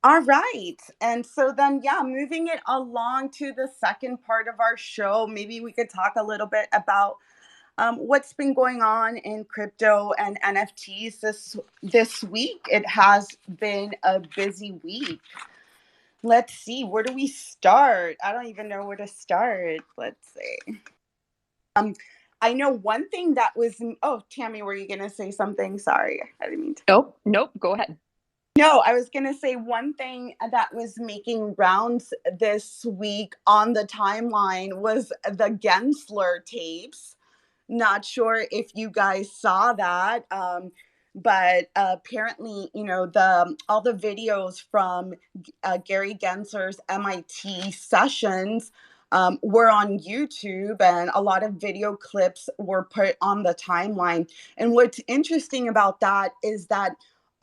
All right. And so then, yeah, moving it along to the second part of our show, maybe we could talk a little bit about what's been going on in crypto and NFTs this week. It has been a busy week. Let's see, where do we start? I don't even know where to start. Let's see. I know one thing that was. Oh, Tammy, were you gonna say something? Sorry, I didn't mean to. Nope, go ahead. No, I was going to say one thing that was making rounds this week on the timeline was the Gensler tapes. Not sure if you guys saw that, but apparently, the all the videos from Gary Gensler's MIT sessions were on YouTube, and a lot of video clips were put on the timeline. And what's interesting about that is that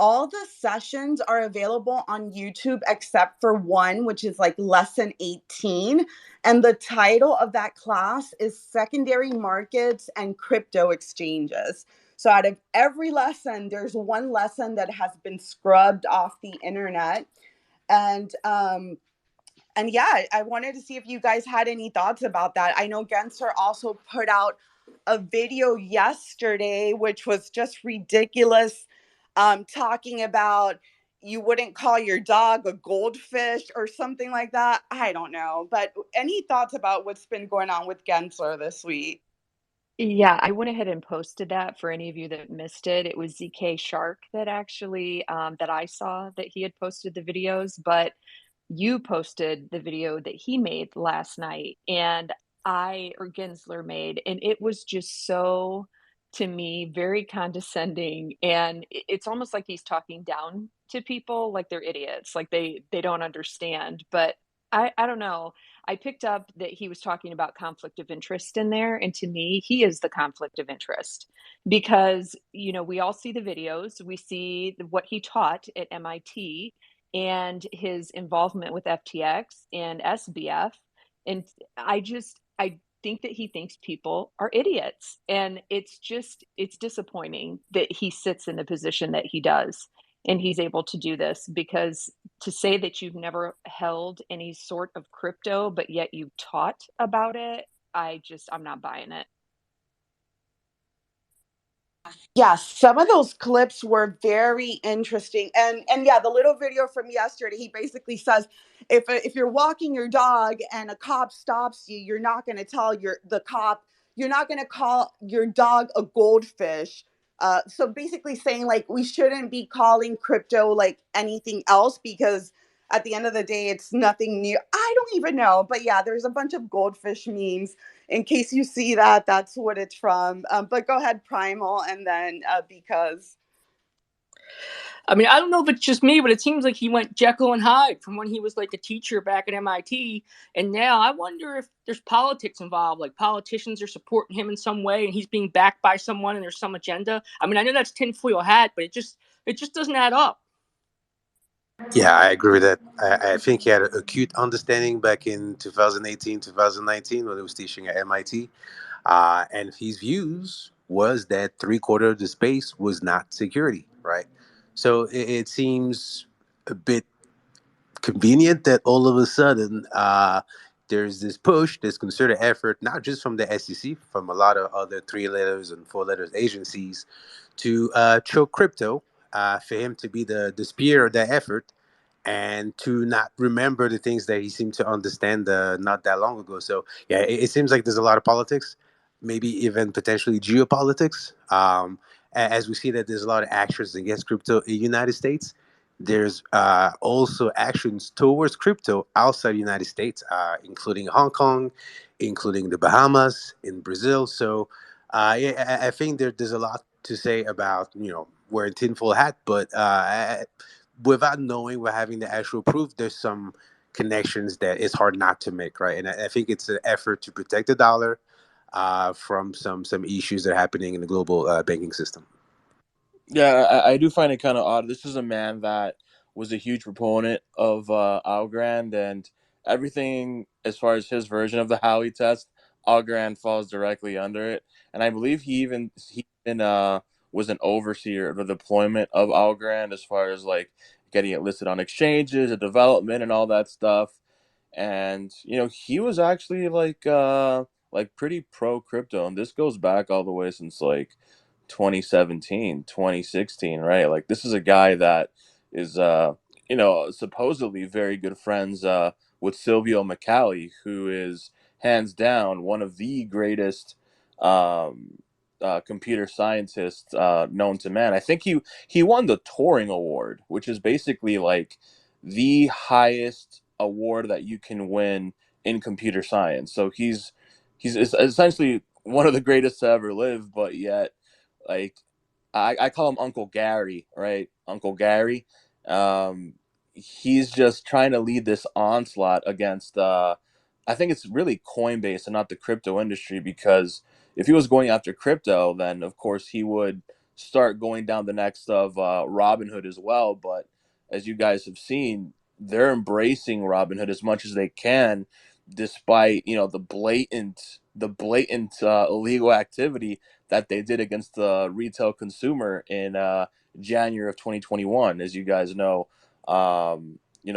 all the sessions are available on YouTube except for one, which is like lesson 18. And the title of that class is Secondary Markets and Crypto Exchanges. So out of every lesson, there's one lesson that has been scrubbed off the internet. And yeah, I wanted to see if you guys had any thoughts about that. I know Gensler also put out a video yesterday, which was just ridiculous, talking about you wouldn't call your dog a goldfish or something like that. I don't know. But any thoughts about what's been going on with Gensler this week? Yeah, I went ahead and posted that for any of you that missed it. It was ZK Shark that actually that I saw that he had posted the videos, but you posted the video that he made last night and Gensler made, and it was just so, to me, very condescending. And it's almost like he's talking down to people like they're idiots, like they don't understand. But I don't know. I picked up that he was talking about conflict of interest in there. And to me, he is the conflict of interest because, we all see the videos, we see what he taught at MIT and his involvement with FTX and SBF. And I think that he thinks people are idiots. And it's disappointing that he sits in the position that he does and he's able to do this, because to say that you've never held any sort of crypto, but yet you've taught about it, I'm not buying it. Yeah, some of those clips were very interesting. And yeah, the little video from yesterday, he basically says if you're walking your dog and a cop stops you, you're not going to tell the cop, you're not going to call your dog a goldfish. So basically saying like we shouldn't be calling crypto like anything else because at the end of the day it's nothing new. I don't even know, but yeah, there's a bunch of goldfish memes. In case you see that, that's what it's from. But go ahead, Primal, and then because. I mean, I don't know if it's just me, but it seems like he went Jekyll and Hyde from when he was like a teacher back at MIT. And now I wonder if there's politics involved, like politicians are supporting him in some way and he's being backed by someone and there's some agenda. I mean, I know that's tinfoil hat, but it just doesn't add up. Yeah, I agree with that. I think he had an acute understanding back in 2018, 2019 when he was teaching at MIT. And his views was that three-quarter of the space was not security, right? So it seems a bit convenient that all of a sudden there's this push, this concerted effort, not just from the SEC, from a lot of other three letters and four letters agencies to choke crypto, for him to be the spear of that effort and to not remember the things that he seemed to understand not that long ago. So, yeah, it seems like there's a lot of politics, maybe even potentially geopolitics. As we see that there's a lot of actions against crypto in the United States, there's also actions towards crypto outside the United States, including Hong Kong, including the Bahamas, in Brazil. So, yeah, I think there's a lot to say about, wearing tinfoil hat, but without knowing, without having the actual proof, there's some connections that it's hard not to make, right? And I think it's an effort to protect the dollar from some issues that are happening in the global banking system. Yeah, I do find it kind of odd. This is a man that was a huge proponent of Algorand, and everything as far as his version of the Howey test, Algorand falls directly under it. And I believe he even was an overseer of the deployment of Algorand as far as like getting it listed on exchanges, the development, and all that stuff. And he was actually like pretty pro crypto, and this goes back all the way since like 2017, 2016, right? Like this is a guy that is supposedly very good friends with Silvio McCallie, who is hands down one of the greatest computer scientists known to man. I think he won the Turing Award, which is basically like the highest award that you can win in computer science. So he's essentially one of the greatest to ever live, but yet like I call him Uncle Gary, right? Uncle Gary. He's just trying to lead this onslaught against I think it's really Coinbase and not the crypto industry, because if he was going after crypto, then of course he would start going down the next of Robinhood as well. But as you guys have seen, they're embracing Robinhood as much as they can, despite the blatant illegal activity that they did against the retail consumer in January of 2021, as you guys know.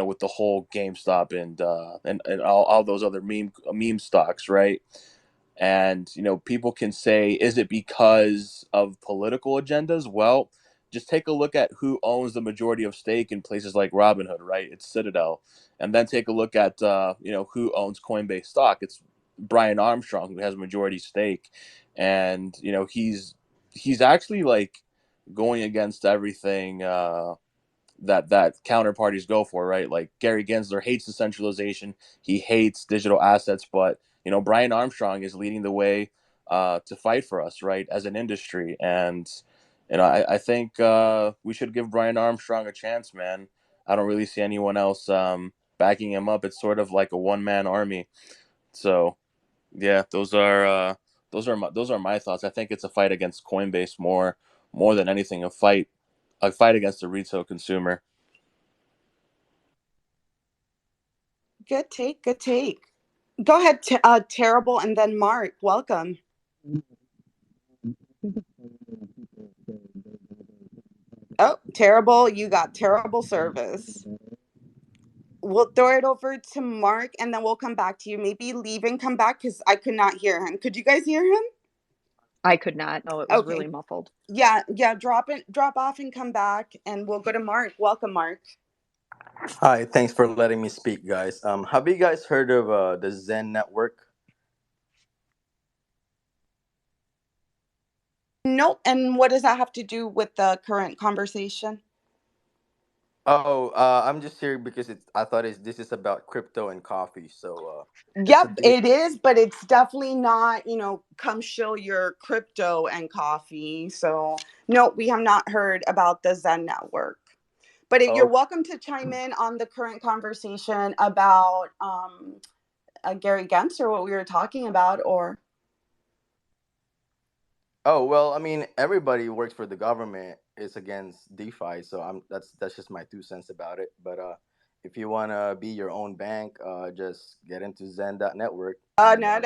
With the whole GameStop and all those other meme stocks, right? And people can say, is it because of political agendas? Well, just take a look at who owns the majority of stake in places like Robinhood, right? It's Citadel. And then take a look at who owns Coinbase stock. It's Brian Armstrong, who has a majority stake. And he's actually like going against everything that counterparties go for, right? Like Gary Gensler hates decentralization, he hates digital assets, but Brian Armstrong is leading the way to fight for us, right, as an industry. And I think we should give Brian Armstrong a chance, man. I don't really see anyone else backing him up. It's sort of like a one-man army. So yeah, those are my thoughts. I think it's a fight against Coinbase more than anything, a fight against the retail consumer. Good take. Good take. Go ahead, Terrible, and then Mark. Welcome. Oh, Terrible. You got terrible service. We'll throw it over to Mark, and then we'll come back to you. Maybe leave and come back because I could not hear him. Could you guys hear him? I could not. No, it was really Okay. muffled. Yeah. Drop off and come back, and we'll go to Mark. Welcome, Mark. Hi, thanks for letting me speak, guys. Have you guys heard of the Zen network? Nope. And what does that have to do with the current conversation? Oh, I'm just here because I thought this is about crypto and coffee. So it's a Yep, it is, but it's definitely not, come show your crypto and coffee. So, no, we have not heard about the Zen network. But you're oh, welcome to chime in on the current conversation about Gary Gensler, what we were talking about, or well, I mean, everybody who works for the government is against DeFi, so that's just my 2 cents about it. But if you wanna be your own bank, just get into Zen.network. no,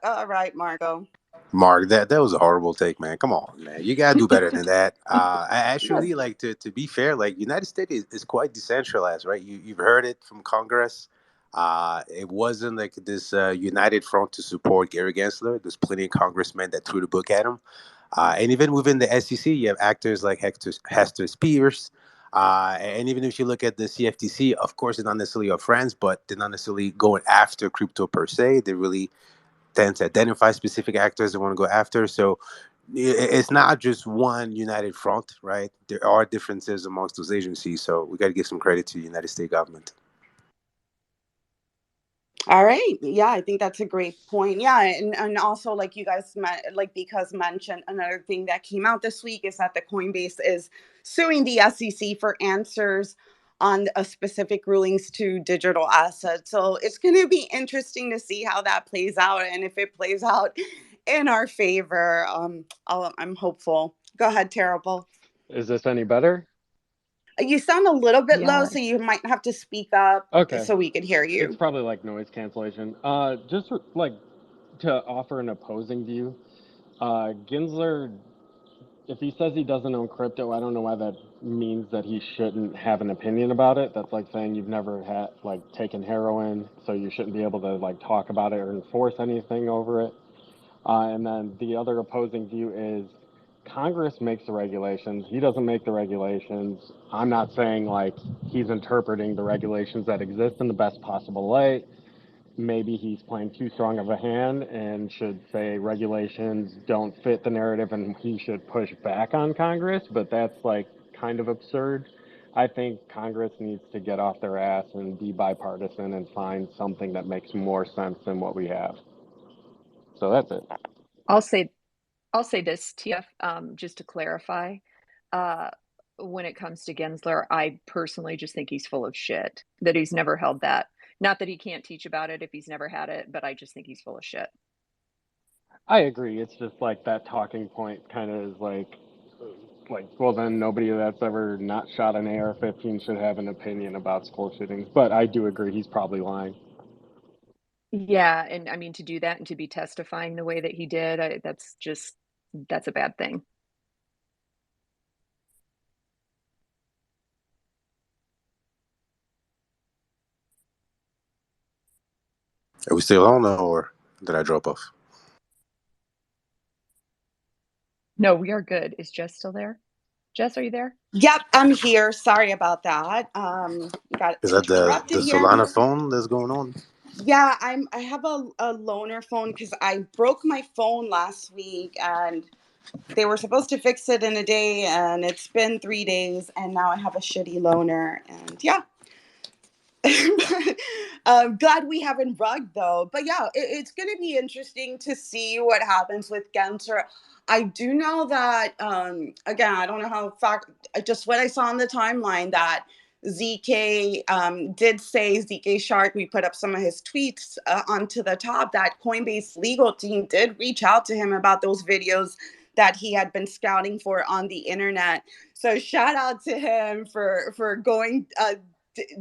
all right, Marco. Mark, that was a horrible take, man. Come on, man. You gotta do better than that. I Yes. actually like to be fair. Like United States is quite decentralized, right? You've heard it from Congress. It wasn't like this united front to support Gary Gensler. There's plenty of congressmen that threw the book at him. And even within the SEC, you have actors like Hester Spears. And even if you look at the CFTC, of course, they're not necessarily our friends, but they're not necessarily going after crypto per se. They really tend to identify specific actors they want to go after. So it's not just one united front, right? There are differences amongst those agencies. So we got to give some credit to the United States government. All right. Yeah, I think that's a great point. Yeah, and also like you guys because mentioned another thing that came out this week is that the Coinbase is suing the SEC for answers on a specific rulings to digital assets. So it's going to be interesting to see how that plays out, and if it plays out in our favor, I'm hopeful. Go ahead, Terrible. Is this any better? You sound a little bit low, so Yes. you might have to speak up Okay. so we could hear It's you. probably like noise cancellation. Just like to offer an opposing view, Gensler, if he says he doesn't own crypto, I don't know why that means that he shouldn't have an opinion about it. That's like saying you've never had like taken heroin, so you shouldn't be able to like talk about it or enforce anything over it. And then the other opposing view is Congress makes the regulations. He doesn't make the regulations. I'm not saying like he's interpreting the regulations that exist in the best possible light. Maybe he's playing too strong of a hand and should say regulations don't fit the narrative and he should push back on Congress, but that's like kind of absurd. I think Congress needs to get off their ass and be bipartisan and find something that makes more sense than what we have. So that's it. I'll say I'll say this, TF, just to clarify. Uh, when it comes to Gensler, I personally just think he's full of shit, that he's never held that. Not that he can't teach about it if he's never had it, but I just think he's full of shit. I agree. It's just like that talking point kind of is like, well, then nobody that's ever not shot an AR-15 should have an opinion about school shootings. But I do agree he's probably lying. Yeah, and I mean, to do that and to be testifying the way that he did, that's a bad thing. Are we still on, or did I drop off? No, we are good. Is Jess still there? Jess, are you there? Yep, I'm here. Sorry about that. Got Is that the interrupted here. Solana phone that's going on? Yeah, I have a loaner phone because I broke my phone last week and they were supposed to fix it in a day, and it's been 3 days, and now I have a shitty loaner, and yeah. Glad we haven't rugged though. But yeah, it's going to be interesting to see what happens with Gensler. I do know that, again, I don't know how just what I saw on the timeline that ZK did say, ZK Shark, we put up some of his tweets onto the top, that Coinbase legal team did reach out to him about those videos that he had been scouting for on the internet. So shout out to him for going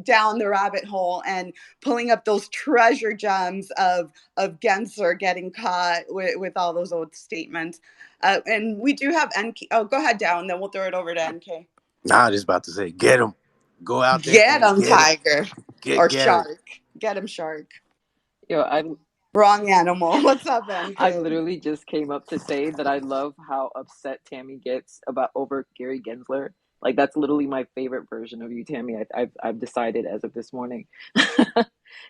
down the rabbit hole and pulling up those treasure gems of Gensler getting caught with all those old statements. And we do have NK. Oh, go ahead, down. Then we'll throw it over to NK. Nah, I was just about to say, get him. Go out there Get and him, get tiger. him. Or Get shark. him. Get him, shark. Yo, Wrong animal. What's up, NK? I literally just came up to say that I love how upset Tammy gets about over Gary Gensler. Like that's literally my favorite version of you, Tammy. I've decided as of this morning.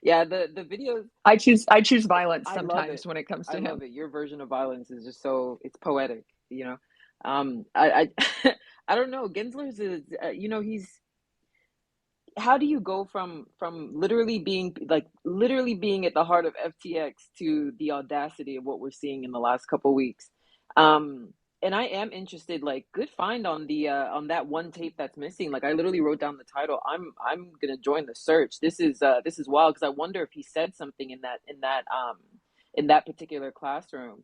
Yeah, the videos. I choose violence I love sometimes it. when it comes to I him. love it. Your version of violence is just so it's poetic, you know. I I don't know. Gensler's is you know he's how do you go from literally being at the heart of FTX to the audacity of what we're seeing in the last couple weeks? And I am interested, like good find on that one tape that's missing. Like I literally wrote down the title. I'm gonna join the search. This is wild because I wonder if he said something in that particular classroom.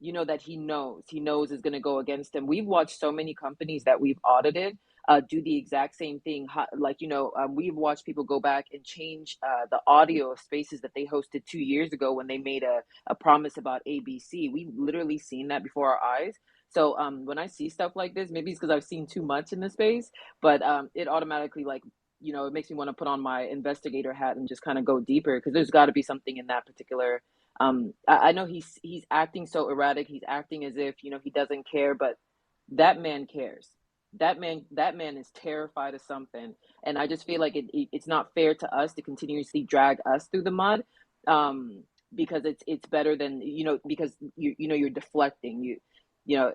You know that he knows is gonna go against him. We've watched so many companies that we've audited do the exact same thing. Like, you know, we've watched people go back and change the audio of spaces that they hosted 2 years ago when they made a promise about ABC. We've literally seen that before our eyes. So when I see stuff like this, maybe it's because I've seen too much in the space, but it automatically, like, you know, it makes me want to put on my investigator hat and just kind of go deeper because there's got to be something in that particular. I know he's acting so erratic. He's acting as if, you know, he doesn't care, but that man cares. That man is terrified of something, and I just feel like it's not fair to us to continuously drag us through the mud, because it's better than, you know, because you know you're deflecting, you know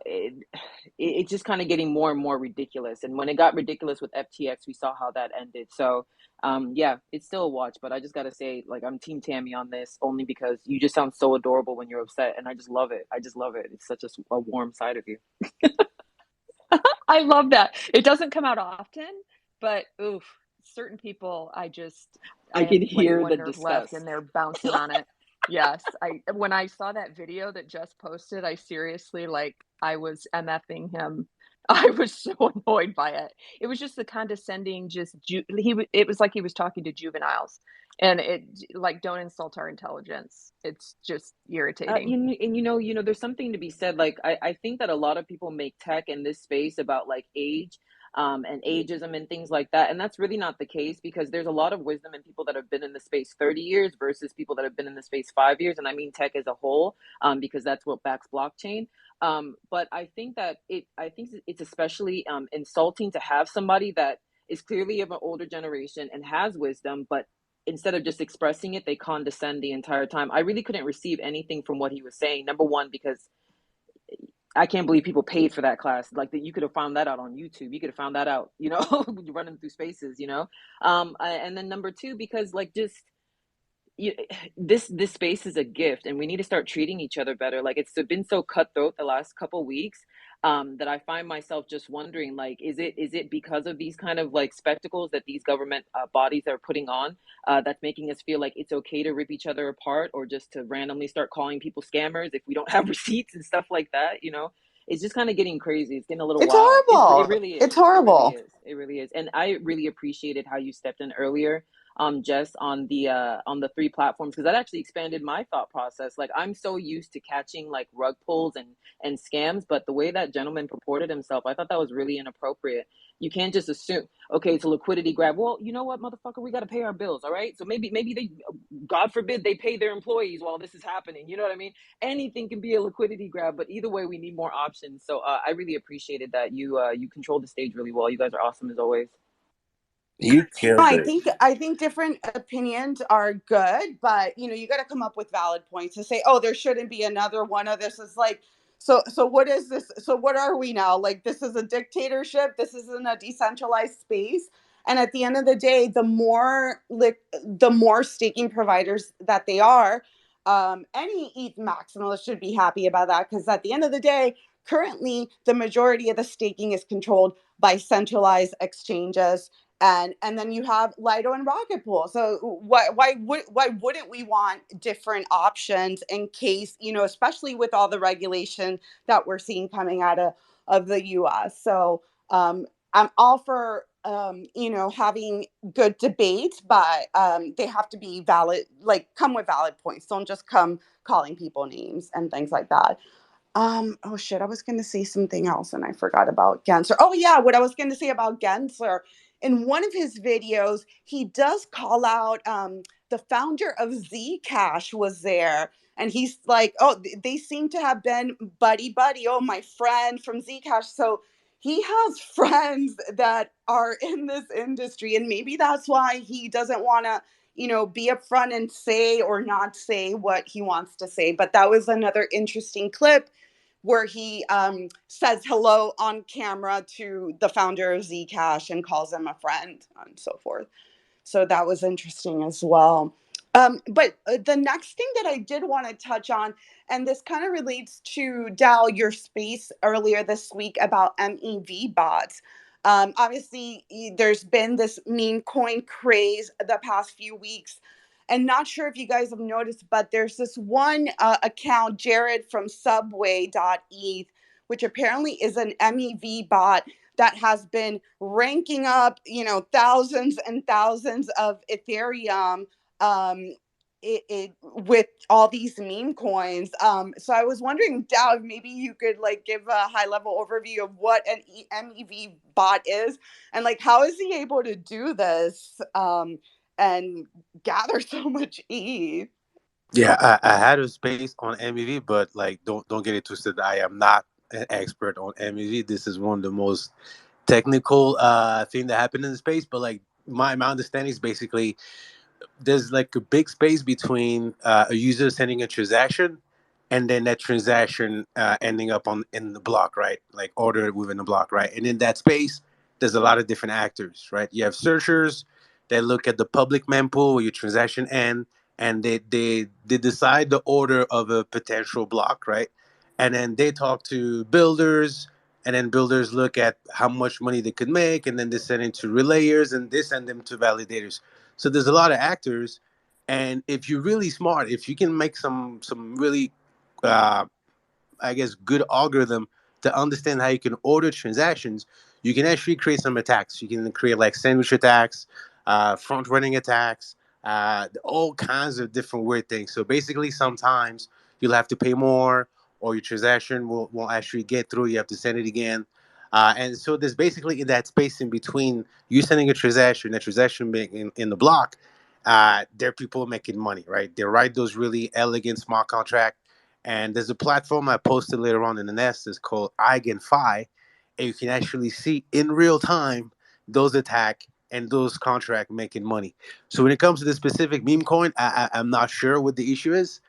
it's just kind of getting more and more ridiculous. And when it got ridiculous with FTX, we saw how that ended. So yeah, it's still a watch, but I just gotta say, like, I'm team Tammy on this only because you just sound so adorable when you're upset, and I just love it. It's such a warm side of you. I love that. It doesn't come out often, but oof, certain people I I have can like hear one the nerve left disgust. and they're bouncing on it. Yes, when I saw that video that Jess posted, I seriously, like, I was MFing him. I was so annoyed by it. It was just the condescending, it was like he was talking to juveniles, and it, like, don't insult our intelligence. It's just irritating. There's something to be said. Like, I think that a lot of people make tech in this space about like age. and ageism and things like that. And that's really not the case, because there's a lot of wisdom in people that have been in the space 30 years versus people that have been in the space 5 years. And I mean tech as a whole, because that's what backs blockchain. But I think that I think it's especially insulting to have somebody that is clearly of an older generation and has wisdom, but instead of just expressing it, they condescend the entire time. I really couldn't receive anything from what he was saying. Number one, because I can't believe people paid for that class. Like, that, you could have found that out on YouTube. You could have found that out, running through spaces, and then number two, because like, just you, this space is a gift, and we need to start treating each other better. Like, it's been so cutthroat the last couple weeks, that I find myself just wondering, like, is it because of these kind of like spectacles that these government bodies are putting on, that's making us feel like it's okay to rip each other apart, or just to randomly start calling people scammers if we don't have receipts and stuff like that? It's just kind of getting crazy. It's getting a little It's wild. It horrible. really It's is. It really horrible. is. It really is. And I really appreciated how you stepped in earlier, Jess, on the three platforms, because that actually expanded my thought process. Like, I'm so used to catching like rug pulls and scams, but the way that gentleman purported himself, I thought that was really inappropriate. You can't just assume, okay, it's a liquidity grab. Well, you know what, motherfucker, we got to pay our bills, all right? So maybe they, God forbid, they pay their employees while this is happening. You know what I mean? Anything can be a liquidity grab, but either way, we need more options. So I really appreciated that you controlled the stage really well. You guys are awesome as always. You killed I it. think different opinions are good, but you got to come up with valid points to say, oh, there shouldn't be another one of this. Is like, so what is this? So what are we now? Like, this is a dictatorship. This isn't a decentralized space. And at the end of the day, the more staking providers that they are, any ETH maximalist should be happy about that, because at the end of the day, currently the majority of the staking is controlled by centralized exchanges. And then you have Lido and Rocket Pool. So why wouldn't we want different options in case, especially with all the regulation that we're seeing coming out of the US. So I'm all for having good debates, but they have to be valid, like come with valid points. Don't just come calling people names and things like that. Oh shit, I was going to say something else and I forgot about Gensler. Oh yeah, what I was going to say about Gensler, in one of his videos, he does call out the founder of Zcash was there. And he's like, oh, they seem to have been buddy. Oh, my friend from Zcash. So he has friends that are in this industry. And maybe that's why he doesn't want to, be upfront and say or not say what he wants to say. But that was another interesting clip where he says hello on camera to the founder of Zcash and calls him a friend and so forth. So that was interesting as well. But the next thing that I did want to touch on, and this kind of relates to Dal, your space earlier this week about MEV bots. Obviously, there's been this meme coin craze the past few weeks. And not sure if you guys have noticed, but there's this one account, Jaredfromsubway.eth, which apparently is an MEV bot that has been ranking up, thousands and thousands of Ethereum with all these meme coins. So I was wondering, Dow, maybe you could like give a high level overview of what an MEV bot is, and like how is he able to do this and gather so much ETH? Yeah, I had a space on MEV, but like don't get it twisted. I am not an expert on MEV. This is one of the most technical thing that happened in the space. But like my understanding is basically there's like a big space between a user sending a transaction and then that transaction ending up on in the block, right? Like ordered within the block, right? And in that space, there's a lot of different actors, right? You have searchers that look at the public mempool where your transaction end, and they decide the order of a potential block, right? And then they talk to builders, and then builders look at how much money they could make, and then they send it to relayers, and they send them to validators. So there's a lot of actors, and if you're really smart, if you can make some really, uh, I guess, good algorithm to understand how you can order transactions, you can actually create some attacks. You can create like sandwich attacks, front running attacks, all kinds of different weird things. So basically, sometimes you'll have to pay more, or your transaction won't actually get through. You have to send it again. And so there's basically in that space in between you sending a transaction, that transaction being in the block, there are people making money, right? They write those really elegant smart contract. And there's a platform I posted later on in the nest. It's called EigenFi, and you can actually see in real time those attack and those contract making money. So when it comes to the specific meme coin, I'm not sure what the issue is.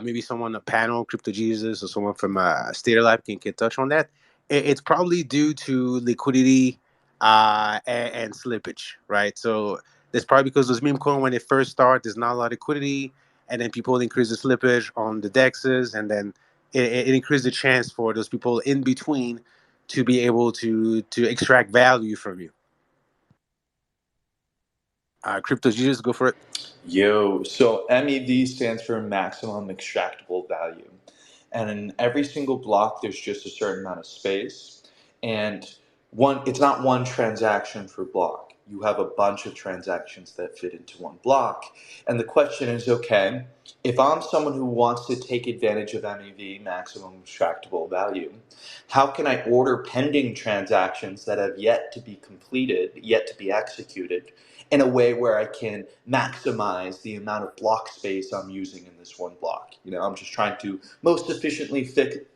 Maybe someone on a panel, Crypto Jesus, or someone from State of Life can touch on that. It's probably due to liquidity and slippage, right? So that's probably because those meme coin, when they first start, there's not a lot of liquidity, and then people increase the slippage on the dexes, and then it increases the chance for those people in between to be able to extract value from you. Crypto Jesus, go for it. Yo, so MEV stands for maximum extractable value. And in every single block, there's just a certain amount of space. And it's not one transaction per block. You have a bunch of transactions that fit into one block. And the question is, okay, if I'm someone who wants to take advantage of MEV, maximum extractable value, how can I order pending transactions that have yet to be completed, yet to be executed, in a way where I can maximize the amount of block space I'm using in this one block? I'm just trying to most efficiently fit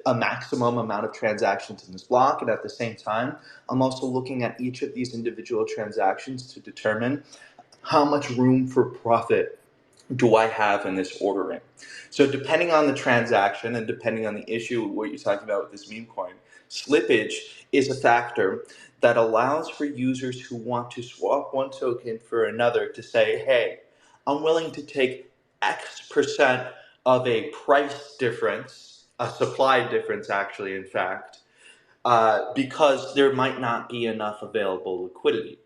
a maximum amount of transactions in this block. And at the same time, I'm also looking at each of these individual transactions to determine how much room for profit do I have in this ordering. So depending on the transaction and depending on the issue, what you're talking about with this meme coin, slippage is a factor that allows for users who want to swap one token for another to say, hey, I'm willing to take X% of a price difference, a supply difference actually, in fact, because there might not be enough available liquidity.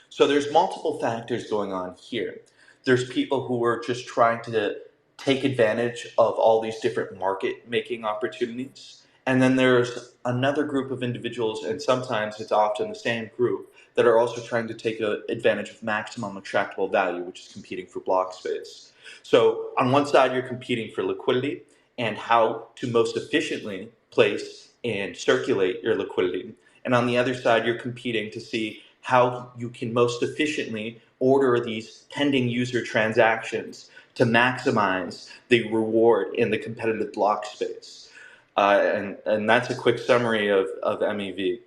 So there's multiple factors going on here. There's people who are just trying to take advantage of all these different market making opportunities. And then there's another group of individuals, and sometimes it's often the same group, that are also trying to take advantage of maximum extractable value, which is competing for block space. So on one side, you're competing for liquidity and how to most efficiently place and circulate your liquidity. And on the other side, you're competing to see how you can most efficiently order these pending user transactions to maximize the reward in the competitive block space. And that's a quick summary of MEV.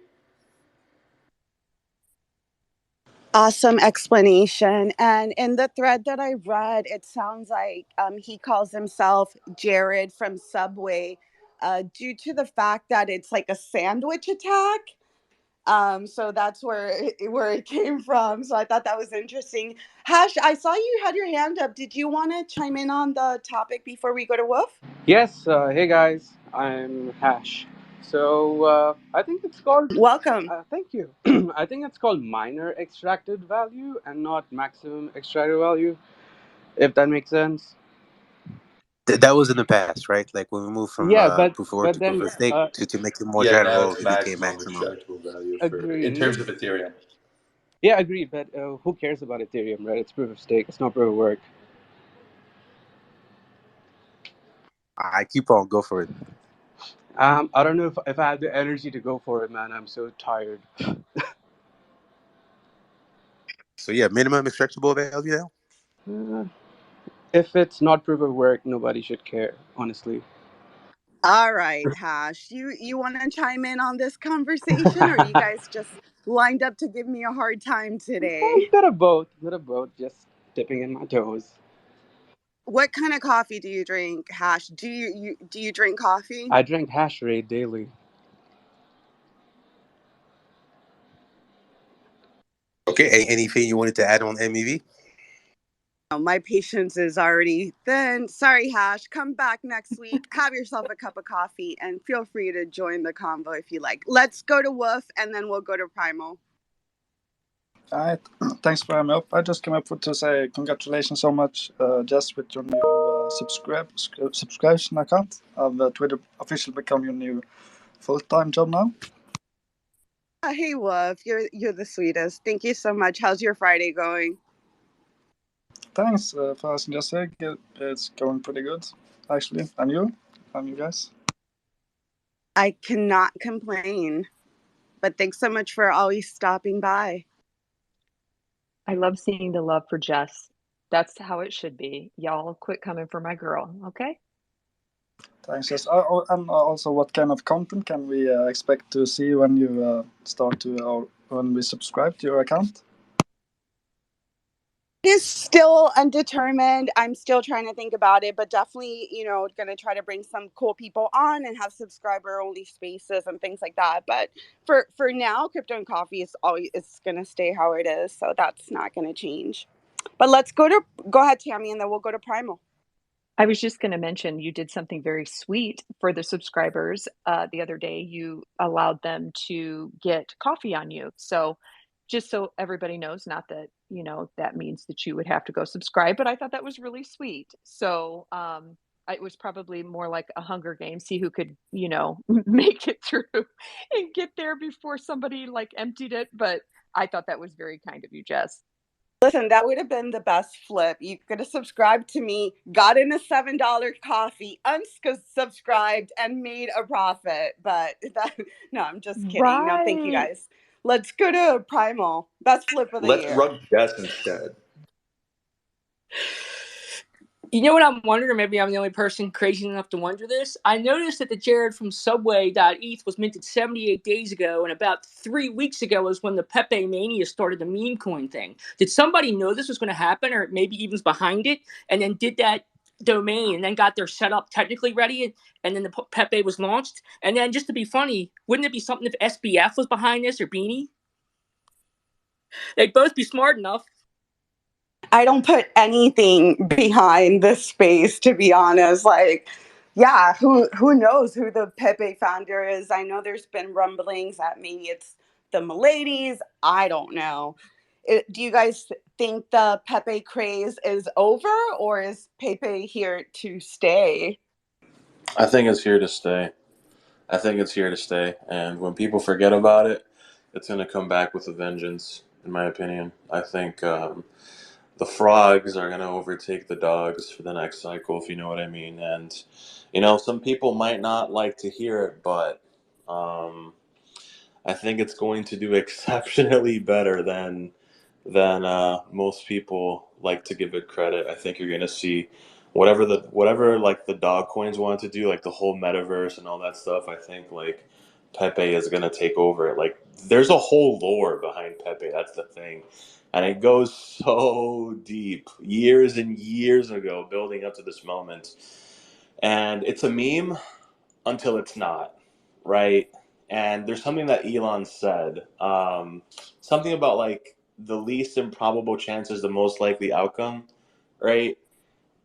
Awesome explanation. And in the thread that I read, it sounds like he calls himself Jared from Subway due to the fact that it's like a sandwich attack. So that's where it came from. So I thought that was interesting. Hash, I saw you had your hand up. Did you want to chime in on the topic before we go to Wolf? Yes, hey guys, I'm Hash. So I think it's called. Welcome. Thank you. I think it's called minor extracted value and not maximum extracted value, if that makes sense. That was in the past, right? Like when we moved from Yeah, proof of work but to proof then of stake to make it more Yeah, now general, it's it became maximum maximum. extractable value in agreed. terms of Ethereum. Yeah, agreed. But who cares about Ethereum, right? It's proof of stake. It's not proof of work. I keep on, go for it. I don't know if I have the energy to go for it, man. I'm so tired. So yeah, minimum extractable value now. Uh, if it's not proof of work, nobody should care, honestly. All right, Hash. You want to chime in on this conversation, or you guys just lined up to give me a hard time today? Bit of both. Bit of both. Just dipping in my toes. What kind of coffee do you drink, Hash? Do you drink coffee? I drink hash rate daily. Okay, anything you wanted to add on MEV? My patience is already thin. Sorry, Hash. Come back next week. Have yourself a cup of coffee and feel free to join the convo if you like. Let's go to Wolf and then we'll go to Primal. All right, thanks for having me up. I just came up to say congratulations so much, Jess, with your new subscription account. Twitter officially become your new full-time job now. Hey, Wolf. You're the sweetest. Thank you so much. How's your Friday going? Thanks for asking, Jesse. It's going pretty good, actually. And you guys? I cannot complain. But thanks so much for always stopping by. I love seeing the love for Jess. That's how it should be. Y'all quit coming for my girl, okay? Thanks, Jess. And also, what kind of content can we expect to see when you start to, or when we subscribe to your account? It is still undetermined. I'm still trying to think about it, but definitely, going to try to bring some cool people on and have subscriber only spaces and things like that. But for now, Crypto and Coffee is going to stay how it is. So that's not going to change. But let's go ahead, Tammy, and then we'll go to Primal. I was just going to mention you did something very sweet for the subscribers the other day. You allowed them to get coffee on you. So just so everybody knows, not that, that means that you would have to go subscribe, but I thought that was really sweet. So it was probably more like a Hunger Game, see who could, make it through and get there before somebody like emptied it. But I thought that was very kind of you, Jess. Listen, that would have been the best flip. You could have subscribed to me, got in a $7 coffee, unsubscribed, and made a profit. But no, I'm just kidding. Right. No, thank you guys. Let's go to Primal. Best flip of the Let's year. rug Jess instead. You know what I'm wondering, or maybe I'm the only person crazy enough to wonder this? I noticed that the Jaredfromsubway.eth was minted 78 days ago, and about 3 weeks ago was when the Pepe Mania started the meme coin thing. Did somebody know this was going to happen, or maybe even was behind it, and then did that domain, and then got their setup technically ready, and then the Pepe was launched? And then, just to be funny, wouldn't it be something if SBF was behind this, or Beanie? They'd both be smart enough. I don't put anything behind this space, to be honest. Yeah, who knows who the Pepe founder is? I know there's been rumblings that maybe it's the Miladies. I don't know. Do you guys think the Pepe craze is over, or is Pepe here to stay? I think it's here to stay. And when people forget about it, it's going to come back with a vengeance, in my opinion. I think the frogs are going to overtake the dogs for the next cycle, if you know what I mean. And, some people might not like to hear it, but I think it's going to do exceptionally better than most people like to give it credit. I think you're going to see whatever like the dog coins want to do, like the whole metaverse and all that stuff. I think like Pepe is going to take over it. Like there's a whole lore behind Pepe. That's the thing. And it goes so deep, years and years ago, building up to this moment. And it's a meme until it's not, right? And there's something that Elon said, something about like the least improbable chance is the most likely outcome, right?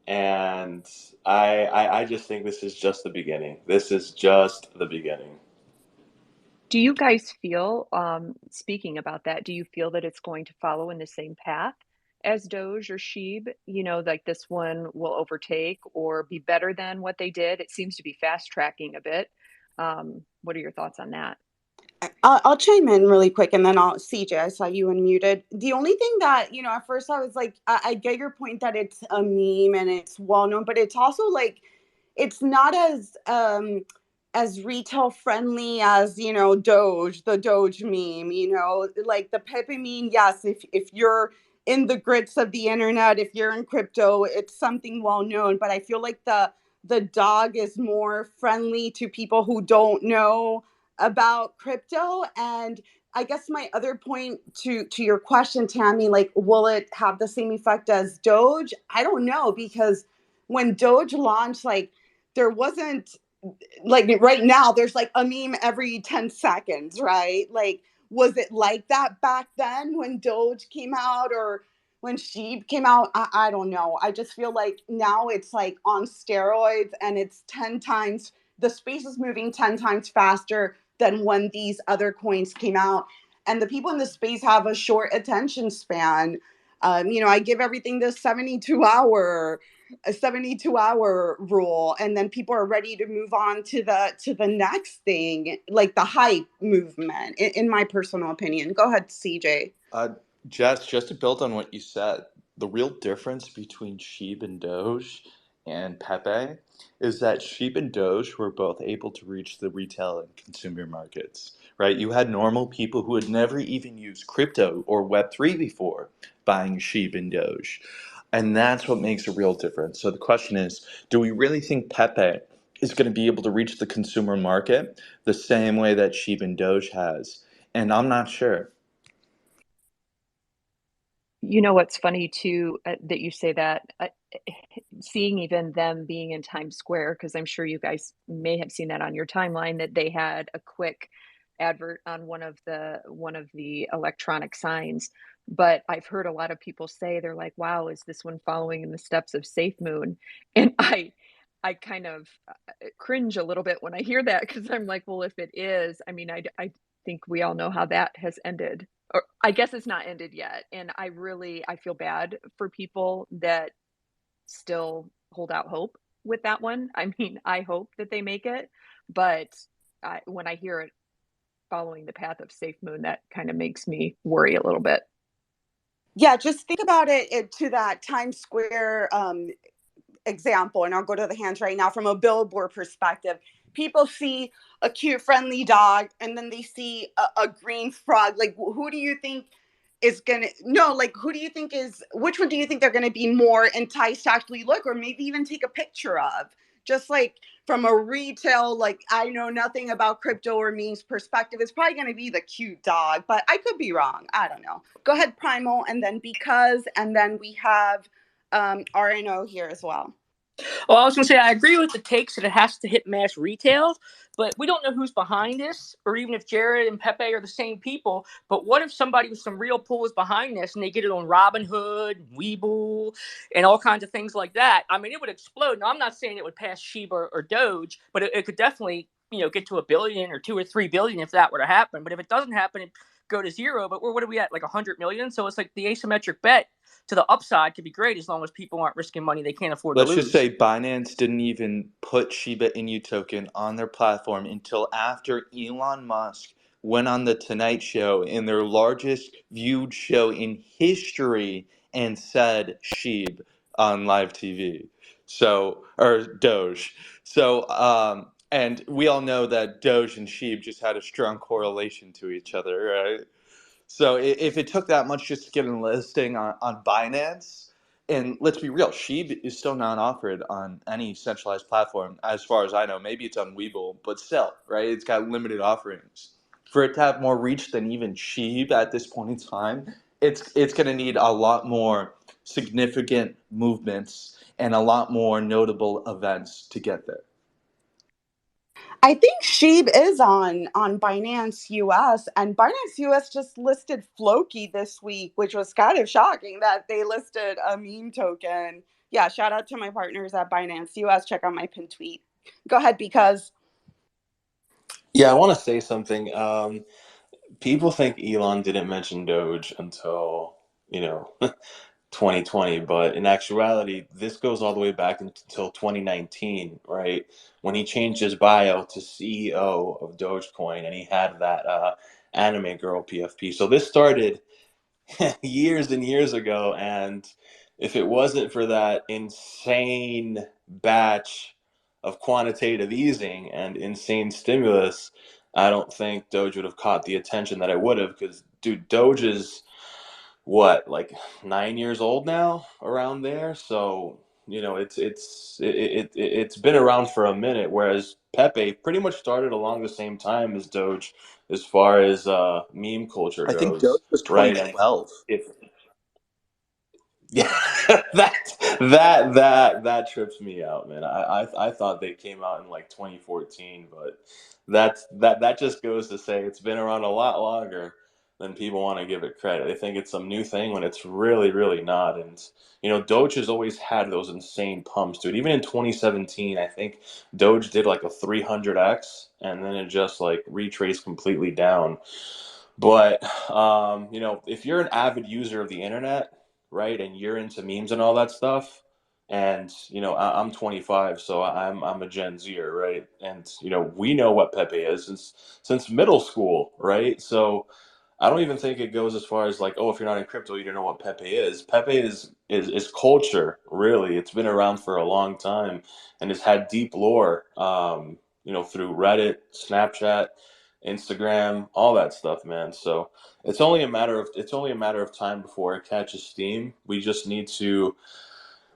And I just think this is just the beginning. This is just the beginning. Do you guys feel, speaking about that, do you feel that it's going to follow in the same path as Doge or Sheeb? Like this one will overtake or be better than what they did? It seems to be fast tracking a bit. What are your thoughts on that? I'll chime in really quick, and then CJ, I saw you unmuted. The only thing that, at first I was like, I get your point that it's a meme and it's well known, but it's also like, it's not as retail friendly as, Doge, the Doge meme, like the Pepe meme. Yes, if you're in the grits of the internet, if you're in crypto, it's something well known. But I feel like the dog is more friendly to people who don't know about crypto. And I guess my other point to your question, Tammy, like, will it have the same effect as Doge? I don't know, because when Doge launched, like, there wasn't, like, right now there's like a meme every 10 seconds, right? Like, was it like that back then when Doge came out, or when Sheep came out? I don't know. I just feel like now it's like on steroids, and it's 10 times, the space is moving 10 times faster than when these other coins came out. And the people in the space have a short attention span. I give everything this 72-hour rule, and then people are ready to move on to the next thing, like the hype movement, in my personal opinion. Go ahead, CJ. Jess, just to build on what you said, the real difference between Sheeb and Doge and Pepe is that Sheeb and Doge were both able to reach the retail and consumer markets, right? You had normal people who had never even used crypto or Web3 before buying SHIB and Doge. And that's what makes a real difference. So the question is, do we really think Pepe is going to be able to reach the consumer market the same way that SHIB and Doge has? And I'm not sure. You know what's funny too, that you say that, seeing even them being in Times Square, because I'm sure you guys may have seen that on your timeline, that they had a quick advert on one of the electronic signs. But I've heard a lot of people say, they're like, wow, is this one following in the steps of SafeMoon? And I kind of cringe a little bit when I hear that, because I'm like, well, if it is, I mean, I think we all know how that has ended, or I guess it's not ended yet. And I feel bad for people that still hold out hope with that one. I mean, I hope that they make it, but when I hear it following the path of SafeMoon, that kind of makes me worry a little bit. Yeah, just think about it to that Times Square example, and I'll go to the hands right now from a billboard perspective. People see a cute, friendly dog, and then they see a green frog. Like, who do you think is gonna? No, like, who do you think is? Which one do you think they're gonna be more enticed to actually look, or maybe even take a picture of? Just like from a retail, like, I know nothing about crypto or memes perspective, it's probably gonna be the cute dog, but I could be wrong. I don't know. Go ahead, Primal, and then Because, and then we have RNO here as well. Well, I was going to say, I agree with the takes that it has to hit mass retail, but we don't know who's behind this, or even if Jared and Pepe are the same people. But what if somebody with some real pull is behind this and they get it on Robinhood, Webull, and all kinds of things like that? I mean, it would explode. Now, I'm not saying it would pass Shiba or Doge, but it could definitely, get to $1 billion or 2 or 3 billion if that were to happen. But if it doesn't happen, it go to zero. But what are we at, like 100 million? So it's like the asymmetric bet to the upside could be great as long as people aren't risking money they can't afford Let's to lose. just say Binance didn't even put Shiba Inu token on their platform until after Elon Musk went on the Tonight Show in their largest viewed show in history and said SHIB on live TV. So, or Doge. So, and we all know that Doge and SHIB just had a strong correlation to each other, right? So if it took that much just to get a listing on Binance, and let's be real, SHIB is still not offered on any centralized platform, as far as I know. Maybe it's on Webull, but still, right? It's got limited offerings. For it to have more reach than even SHIB at this point in time, it's going to need a lot more significant movements and a lot more notable events to get there. I think Sheeb is on Binance US, and Binance US just listed Floki this week, which was kind of shocking that they listed a meme token. Yeah, shout out to my partners at Binance US. Check out my pin tweet. Go ahead, Because. Yeah, I want to say something. People think Elon didn't mention Doge until, 2020, but in actuality, this goes all the way back until 2019, right? When he changed his bio to CEO of Dogecoin and he had that anime girl PFP. So this started years and years ago, and if it wasn't for that insane batch of quantitative easing and insane stimulus, I don't think Doge would have caught the attention that it would have. Because, dude, Doge is what, like 9 years old now, around there. So it's been around for a minute, whereas Pepe pretty much started along the same time as Doge as far as meme culture I think Doge goes, was right? And 2012. if yeah, that trips me out, man. I thought they came out in like 2014, but that just goes to say it's been around a lot longer than people want to give it credit. They think it's some new thing when it's really, really not. And Doge has always had those insane pumps to it. Even in 2017, I think Doge did like a 300x, and then it just like retraced completely down. But if you're an avid user of the internet, right, and you're into memes and all that stuff, and I'm 25, so I'm a Gen Zer, right, and we know what Pepe is since middle school, right? So I don't even think it goes as far as like, oh, if you're not in crypto, you don't know what Pepe is. Pepe is culture, really. It's been around for a long time and has had deep lore, through Reddit, Snapchat, Instagram, all that stuff, man. So it's only a matter of time before it catches steam. We just need to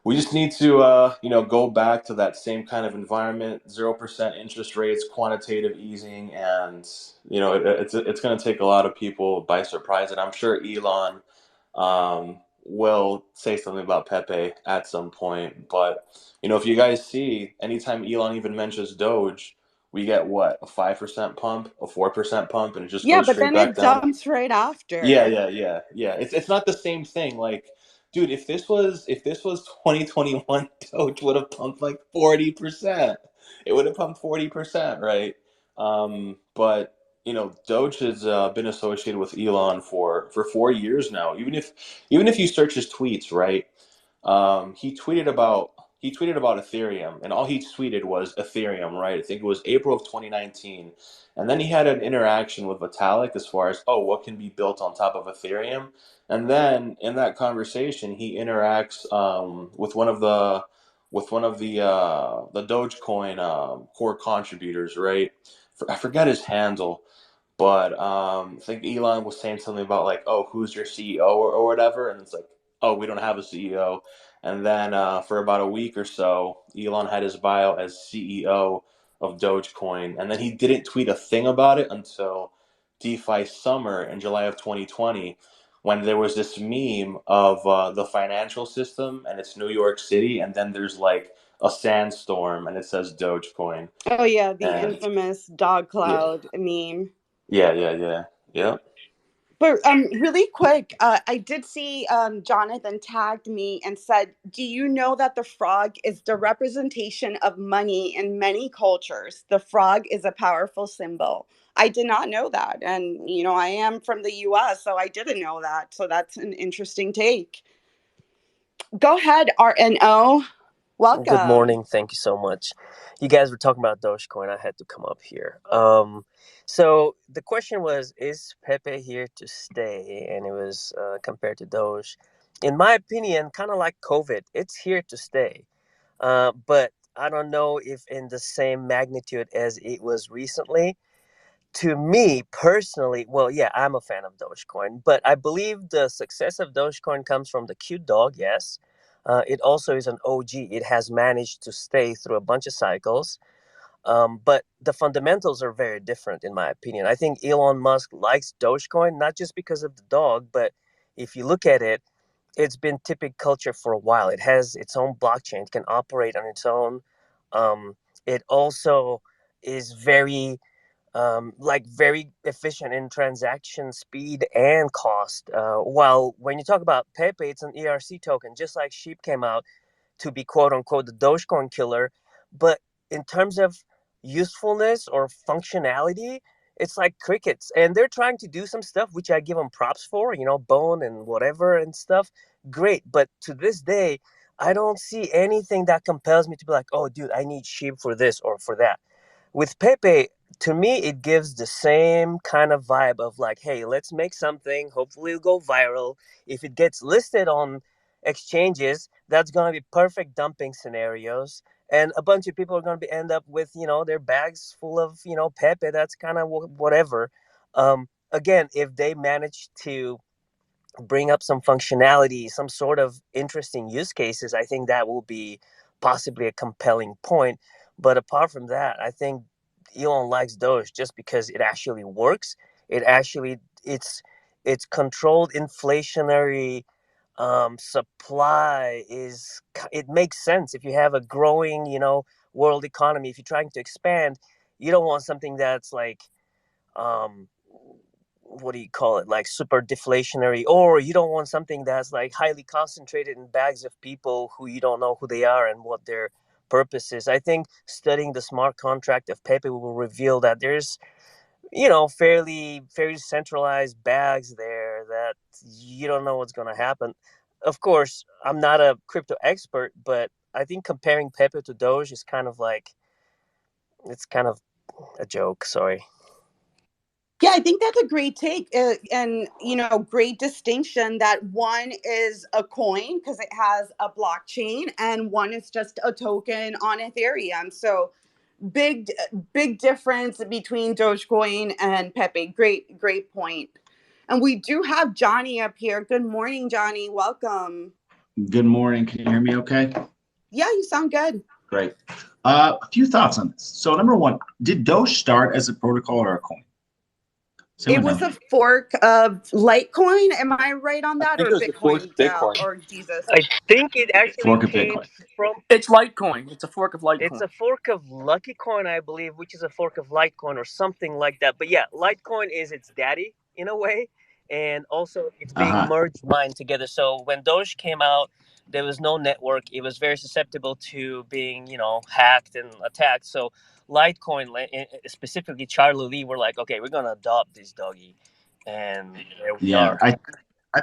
go back to that same kind of environment, 0% interest rates, quantitative easing, and it's going to take a lot of people by surprise. And I'm sure Elon will say something about Pepe at some point. But if you guys see, anytime Elon even mentions Doge, we get what, a 5% pump, a 4% pump, and it just Yeah, goes but straight then back it down. dumps right Yeah, after. yeah. It's not the same thing. Like, dude, if this was 2021, Doge would have pumped like 40%. It would have pumped 40%, right? But Doge has been associated with Elon for 4 years now. Even if you search his tweets, right? He tweeted about Ethereum, and all he tweeted was Ethereum, right? I think it was April of 2019, and then he had an interaction with Vitalik as far as, oh, what can be built on top of Ethereum, and then in that conversation he interacts with one of the Dogecoin core contributors, right? I forget his handle. But I think Elon was saying something about like, oh, who's your CEO or whatever, and it's like, oh, we don't have a CEO. And then for about a week or so, Elon had his bio as CEO of Dogecoin, and then he didn't tweet a thing about it until DeFi summer in July of 2020, when there was this meme of the financial system and it's New York City, and then there's like a sandstorm and it says Dogecoin, Oh yeah, the and infamous dog yeah, cloud meme. yeah. But really quick, I did see Jonathan tagged me and said, "Do you know that the frog is the representation of money in many cultures? The frog is a powerful symbol." I did not know that, and I am from the U.S., so I didn't know that. So that's an interesting take. Go ahead, RNO. Good Welcome. morning. Thank you so much. You guys were talking about Dogecoin. I had to come up here. So the question was, is Pepe here to stay? And it was compared to Doge. In my opinion, kind of like COVID, it's here to stay. But I don't know if in the same magnitude as it was recently. To me personally, well, yeah, I'm a fan of Dogecoin, but I believe the success of Dogecoin comes from the cute dog, yes. It also is an OG. It has managed to stay through a bunch of cycles. But the fundamentals are very different, in my opinion. I think Elon Musk likes Dogecoin, not just because of the dog, but if you look at it, it's been typical culture for a while. It has its own blockchain, it can operate on its own. It also is very efficient in transaction speed and cost. While when you talk about Pepe, it's an ERC token, just like Sheep came out to be quote unquote the Dogecoin killer. But in terms of usefulness or functionality, it's like crickets. And they're trying to do some stuff which I give them props for, bone and whatever and stuff. Great. But to this day, I don't see anything that compels me to be like, oh, dude, I need Sheep for this or for that. With Pepe, to me, it gives the same kind of vibe of like, hey, let's make something. Hopefully, it'll go viral. If it gets listed on exchanges, that's going to be perfect dumping scenarios. And a bunch of people are going to end up with, their bags full of, Pepe. That's kind of whatever. Again, if they manage to bring up some functionality, some sort of interesting use cases, I think that will be possibly a compelling point. But apart from that, I think Elon likes Doge just because it actually works. It's controlled inflationary supply it makes sense if you have a growing world economy. If you're trying to expand, you don't want something that's like um what do you call it, like super deflationary, or you don't want something that's like highly concentrated in bags of people who you don't know who they are and what their purpose is. I think studying the smart contract of Pepe will reveal that there's fairly centralized bags there that you don't know what's going to happen. Of course, I'm not a crypto expert, but I think comparing Pepe to Doge is kind of like, it's kind of a joke. Sorry. Yeah, I think that's a great take, and great distinction that one is a coin because it has a blockchain, and one is just a token on Ethereum. So big difference between Dogecoin and Pepe. Great point. And we do have Johnny up here. Good morning, Johnny. Welcome. Good morning. Can you hear me okay? Yeah, you sound good. Great. A few thoughts on this. So number one, did Doge start as a protocol or a coin? It was a fork of Litecoin. Am I right on that? I think Or it was the fourth Bitcoin, Dal? Bitcoin. Or Jesus? I think it actually Fork of came Bitcoin. from. It's Litecoin. It's a fork of It's Litecoin. a fork of Lucky Coin, I believe, which is a fork of Litecoin or something like that. But yeah, Litecoin is its daddy in a way, and also it's being merged mined together. So when Doge came out, there was no network. It was very susceptible to being, hacked and attacked. So Litecoin, specifically Charlie Lee, were like, okay, we're gonna adopt this doggy, and there we are. I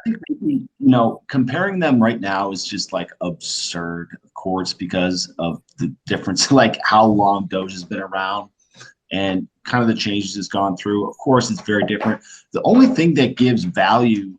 think maybe, comparing them right now is just like absurd, of course, because of the difference, like how long Doge has been around and kind of the changes it's gone through. Of course, it's very different. The only thing that gives value,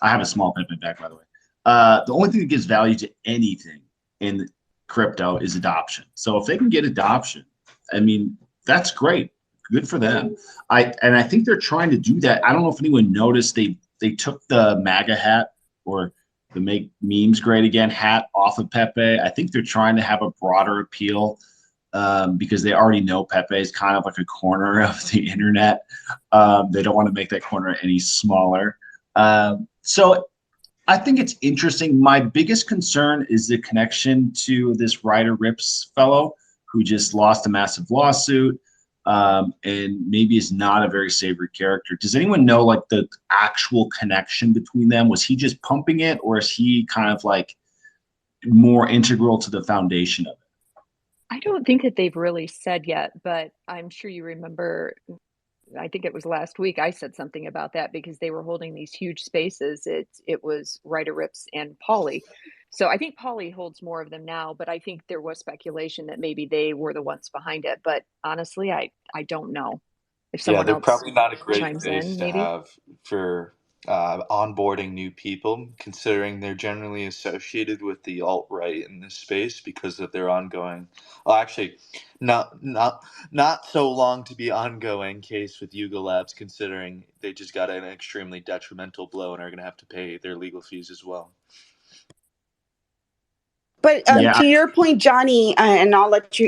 I have a small Pepe back, by the way. The only thing that gives value to anything in crypto is adoption. So if they can get adoption, I mean, that's great. Good for them. I think they're trying to do that. I don't know if anyone noticed they took the MAGA hat or the Make Memes Great Again hat off of Pepe. I think they're trying to have a broader appeal because they already know Pepe is kind of like a corner of the internet. They don't want to make that corner any smaller. So I think it's interesting. My biggest concern is the connection to this Ryder Ripps fellow who just lost a massive lawsuit. And maybe is not a very savory character. Does anyone know like the actual connection between them? Was he just pumping it, or is he kind of like more integral to the foundation of it? I don't think that they've really said yet, but I'm sure you remember, I think it was last week, I said something about that because they were holding these huge spaces. It was Ryder Ripps and Polly. So I think Polly holds more of them now, but I think there was speculation that maybe they were the ones behind it. But honestly, I don't know. If someone They're else probably not a great chimes face in, to maybe. have for onboarding new people, considering they're generally associated with the alt-right in this space because of their ongoing, well, actually, not so long to be ongoing case with Yuga Labs, considering they just got an extremely detrimental blow and are going to have to pay their legal fees as well. But to your point, Johnny, and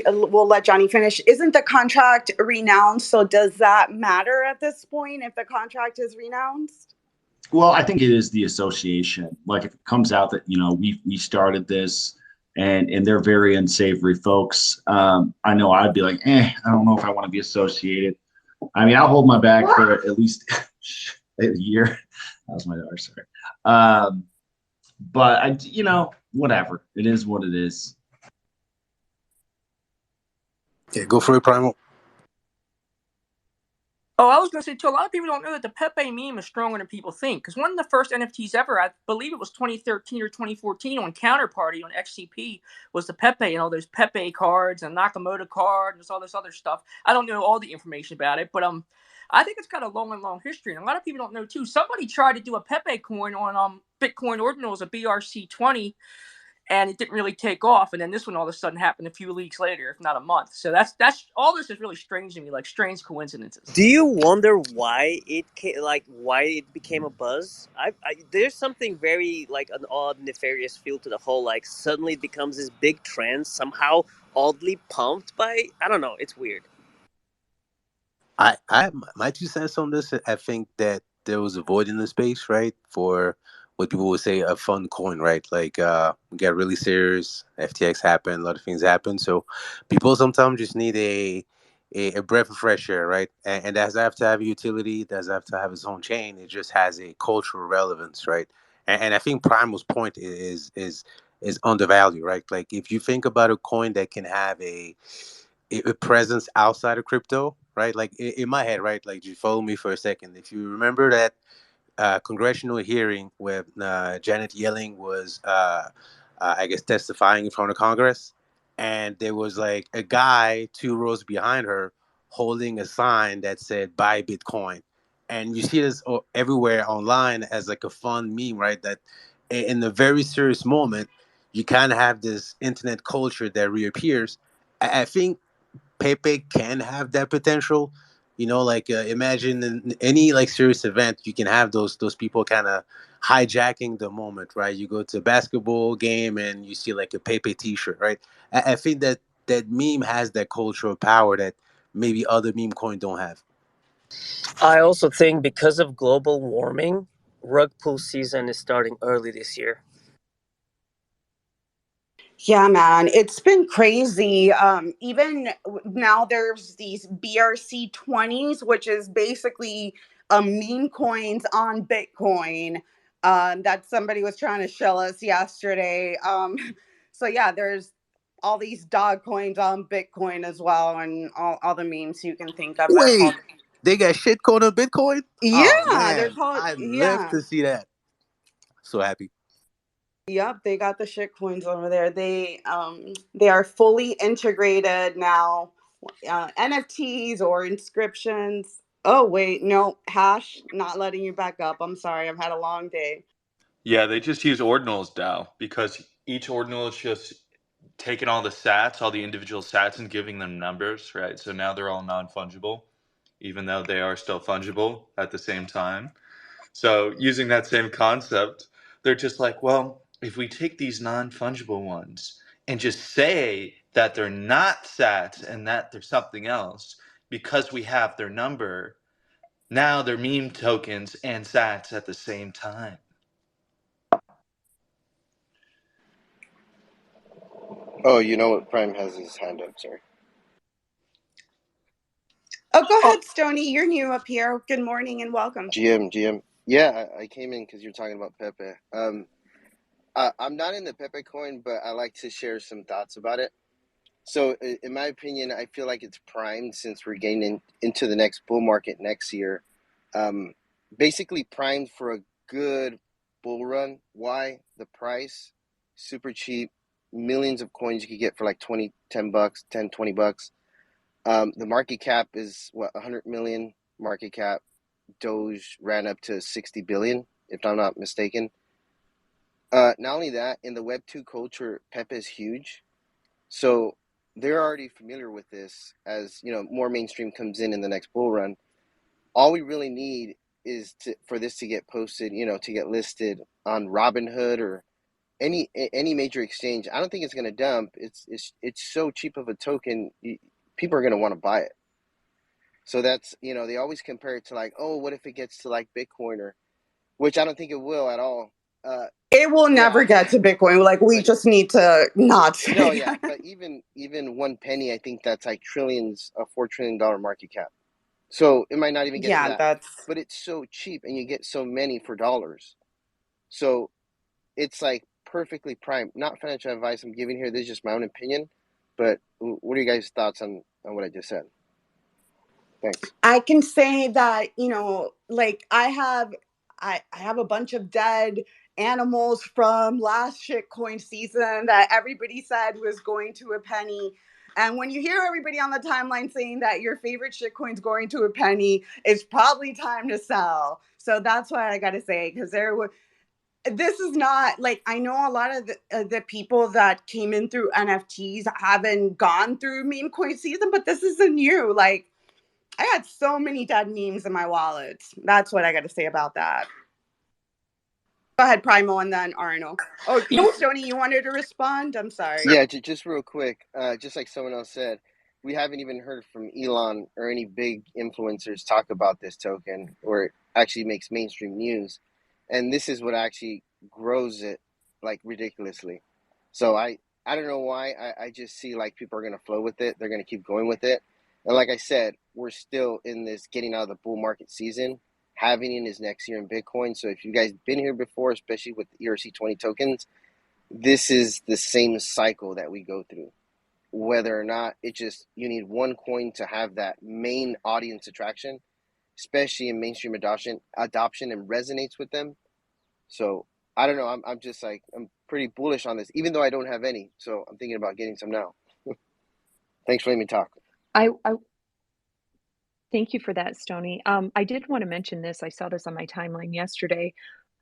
we'll let Johnny finish. Isn't the contract renounced? So does that matter at this point if the contract is renounced? Well, I think it is the association. Like if it comes out that we started this and they're very unsavory folks, I know I'd be like, I don't know if I want to be associated. I mean, I'll hold my back for at least a year. That was my daughter, sorry. But whatever. It is what it is. Yeah, go for it, Primal. Oh, I was going to say, too, a lot of people don't know that the Pepe meme is stronger than people think. Because one of the first NFTs ever, I believe it was 2013 or 2014 on Counterparty on XCP, was the Pepe, those Pepe cards and Nakamoto card and all this other stuff. I don't know all the information about it, but I think it's got a long history. And a lot of people don't know, too. Somebody tried to do a Pepe coin on Bitcoin Ordinals, a BRC20, and it didn't really take off. And then this one all of a sudden happened a few weeks later, if not a month. So that's all. This is really strange to me, like strange coincidences. Do you wonder why why it became a buzz? There's something very like an odd, nefarious feel to the whole. Like suddenly it becomes this big trend, somehow oddly pumped by. I don't know. It's weird. I my 2 cents on this. I think that there was a void in the space, right, for what people would say a fun coin, right? Like we got really serious. FTX happened, a lot of things happened. So people sometimes just need a breath of fresh air, right? And does have to have utility. Does have to have its own chain. It just has a cultural relevance, right? And I think Primal's point is undervalued, right? Like if you think about a coin that can have a presence outside of crypto, right? Like in my head, right? Like you follow me for a second. If you remember that congressional hearing where Janet Yellen was, I guess, testifying in front of Congress, and there was like a guy 2 rows behind her holding a sign that said "Buy Bitcoin," and you see this everywhere online as like a fun meme, right? That in a very serious moment, you kind of have this internet culture that reappears. I think Pepe can have that potential. Like imagine in any like serious event, you can have those people kind of hijacking the moment, right? You go to a basketball game and you see like a Pepe T-shirt, right? I think that meme has that cultural power that maybe other meme coin don't have. I also think because of global warming, rug pull season is starting early this year. Yeah, man, it's been crazy. Even now, there's these BRC20s, which is basically meme coins on Bitcoin. That somebody was trying to shill us yesterday. So yeah, there's all these dog coins on Bitcoin as well, and all the memes you can think of. They're Wait, called. they got shit coin on Bitcoin? Oh Yeah, they're man, called. I'd love Yeah. to see that. So happy. Yep, they got the shit coins over there. They are fully integrated now. NFTs or inscriptions. Oh wait, no, hash not letting you back up. I'm sorry, I've had a long day. Yeah, they just use ordinals now because each ordinal is just taking all the sats, all the individual sats, and giving them numbers, right? So now they're all non-fungible, even though they are still fungible at the same time. So using that same concept, they're just like, well, if we take these non-fungible ones and just say that they're not sats and that they're something else because we have their number, now they're meme tokens and sats at the same time. Oh, you know what? Prime has his hand up. Sorry. Oh, go ahead, Stony. You're new up here. Good morning and welcome. GM. Yeah, I came in because you're talking about Pepe. I'm not in the Pepe coin, but I like to share some thoughts about it. So, in my opinion, I feel like it's primed since we're getting into the next bull market next year. Basically primed for a good bull run. Why? The price, super cheap, millions of coins you could get for like 20, 10 bucks, 10, 20 bucks. The market cap is 100 million market cap. Doge ran up to 60 billion, if I'm not mistaken. Not only that, in the Web2 culture, Pepe is huge. So they're already familiar with this. As more mainstream comes in the next bull run. All we really need is for this to get posted, to get listed on Robinhood or any major exchange. I don't think it's going to dump. It's so cheap of a token, people are going to want to buy it. So that's, they always compare it to like, oh, what if it gets to like Bitcoin, or which I don't think it will at all. It will never get to Bitcoin. Like, we just need to not say No, yeah, that. but even 1 penny, I think that's like trillions, a $4 trillion market cap. So it might not even get to that. that's But it's so cheap, and you get so many for dollars. So it's like perfectly primed. Not financial advice I'm giving here. This is just my own opinion. But what are you guys' thoughts on what I just said? Thanks. I can say that, like I have a bunch of dead animals from last shitcoin season that everybody said was going to a penny. And when you hear everybody on the timeline saying that your favorite shitcoin's going to a penny, it's probably time to sell. So that's what I got to say, because this is not like, I know a lot of the people that came in through NFTs haven't gone through meme coin season, but this isn't new. Like, I had so many dead memes in my wallet. That's what I got to say about that. Go ahead, Primo, and then Arno. Oh, Stony, you wanted to respond? I'm sorry. Yeah, just real quick. Just like someone else said, we haven't even heard from Elon or any big influencers talk about this token, or it actually makes mainstream news. And this is what actually grows it like ridiculously. So I don't know why. I just see like people are going to flow with it. They're going to keep going with it. And like I said, we're still in this getting out of the bull market season. Halving is next year in Bitcoin. So if you guys been here before, especially with the ERC20 tokens, this is the same cycle that we go through. Whether or not you need one coin to have that main audience attraction, especially in mainstream adoption and resonates with them. So I don't know. I'm just like, I'm pretty bullish on this, even though I don't have any. So I'm thinking about getting some now. Thanks for letting me talk. I thank you for that, Stony. I did want to mention this. I saw this on my timeline yesterday.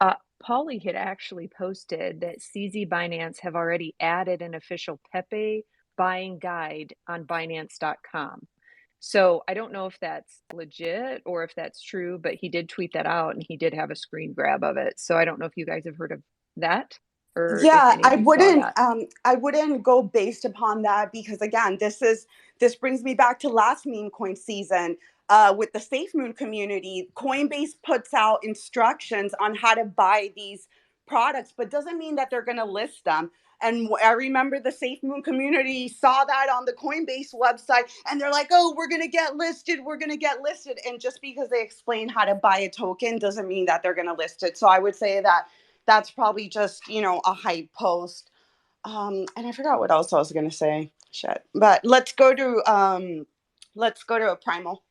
Paulie had actually posted that CZ Binance have already added an official Pepe buying guide on Binance.com. So I don't know if that's legit or if that's true, but he did tweet that out and he did have a screen grab of it. So I don't know if you guys have heard of that or if Yeah, any of you saw that. I wouldn't go based upon that because again, this brings me back to last meme coin season. With the Safe Moon community, Coinbase puts out instructions on how to buy these products, but doesn't mean that they're going to list them. And I remember the Safe Moon community saw that on the Coinbase website and they're like, oh, we're going to get listed. We're going to get listed. And just because they explain how to buy a token doesn't mean that they're going to list it. So I would say that that's probably just, a hype post. And I forgot what else I was going to say. Shit. But let's go to a primal.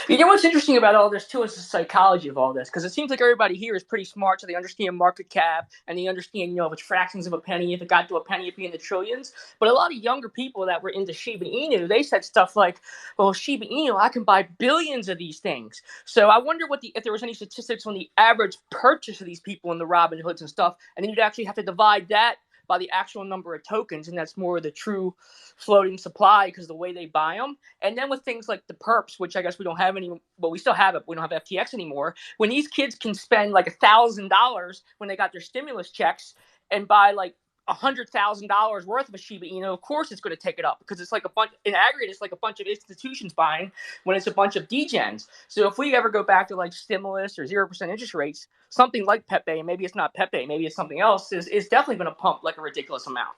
You know what's interesting about all this too is the psychology of all this, because it seems like everybody here is pretty smart, so they understand market cap and they understand, if it's fractions of a penny, if it got to a penny, it'd be in the trillions. But a lot of younger people that were into Shiba Inu, they said stuff like, "Well, Shiba Inu, I can buy billions of these things." So I wonder if there was any statistics on the average purchase of these people in the Robin Hoods and stuff, and then you'd actually have to divide that by the actual number of tokens, and that's more of the true floating supply because the way they buy them. And then with things like the perps, which I guess we don't have any, well, we still have it, we don't have FTX anymore. When these kids can spend like $1,000 when they got their stimulus checks and buy like $100,000 worth of a Shiba Inu, of course it's going to take it up because it's like a bunch in aggregate. It's like a bunch of institutions buying when it's a bunch of degens. So if we ever go back to like stimulus or 0% interest rates, something like Pepe, and maybe it's not Pepe, maybe it's something else, is definitely going to pump like a ridiculous amount.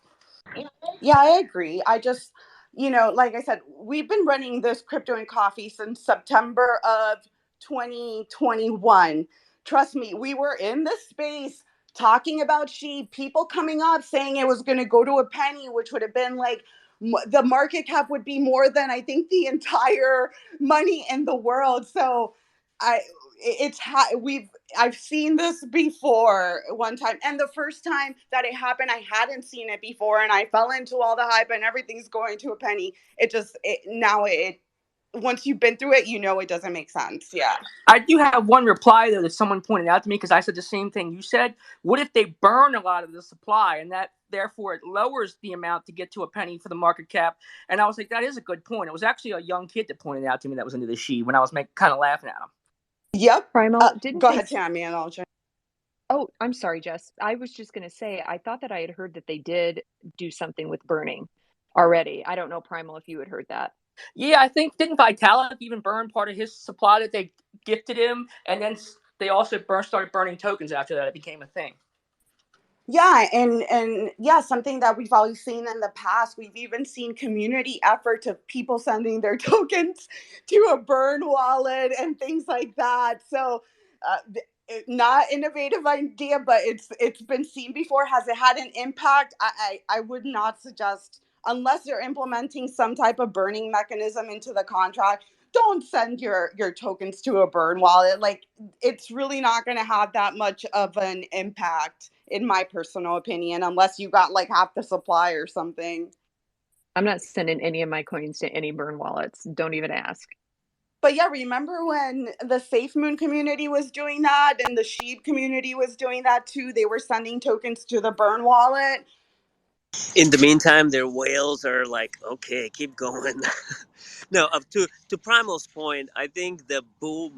Yeah, I agree. I just, like I said, we've been running this Crypto and Coffee since September of 2021. Trust me, we were in this space talking about sheep, people coming up saying it was going to go to a penny, which would have been like the market cap would be more than I think the entire money in the world. So I it's I've seen this before one time, and the first time that it happened I hadn't seen it before and I fell into all the hype and everything's going to a penny. Once you've been through it, it doesn't make sense. Yeah. I do have one reply though that someone pointed out to me because I said the same thing you said. What if they burn a lot of the supply and that therefore it lowers the amount to get to a penny for the market cap? And I was like, that is a good point. It was actually a young kid that pointed out to me that was into the SHE when I was kind of laughing at him. Yep. Primal, Go ahead, Tammy, and I'll join. Oh, I'm sorry, Jess. I was just going to say, I thought that I had heard that they did do something with burning already. I don't know, Primal, if you had heard that. Yeah, I think, didn't Vitalik even burn part of his supply that they gifted him? And then they also started burning tokens after that. It became a thing. Yeah, and yeah, something that we've always seen in the past. We've even seen community efforts of people sending their tokens to a burn wallet and things like that. So, not innovative idea, but it's been seen before. Has it had an impact? I would not suggest, unless they're implementing some type of burning mechanism into the contract. Don't send your tokens to a burn wallet. Like, it's really not going to have that much of an impact, in my personal opinion, unless you got like half the supply or something. I'm not sending any of my coins to any burn wallets. Don't even ask. But yeah, remember when the Safe Moon community was doing that and the Sheep community was doing that too? They were sending tokens to the burn wallet. In the meantime, their whales are like, okay, keep going. No, up to Primal's point, I think the bull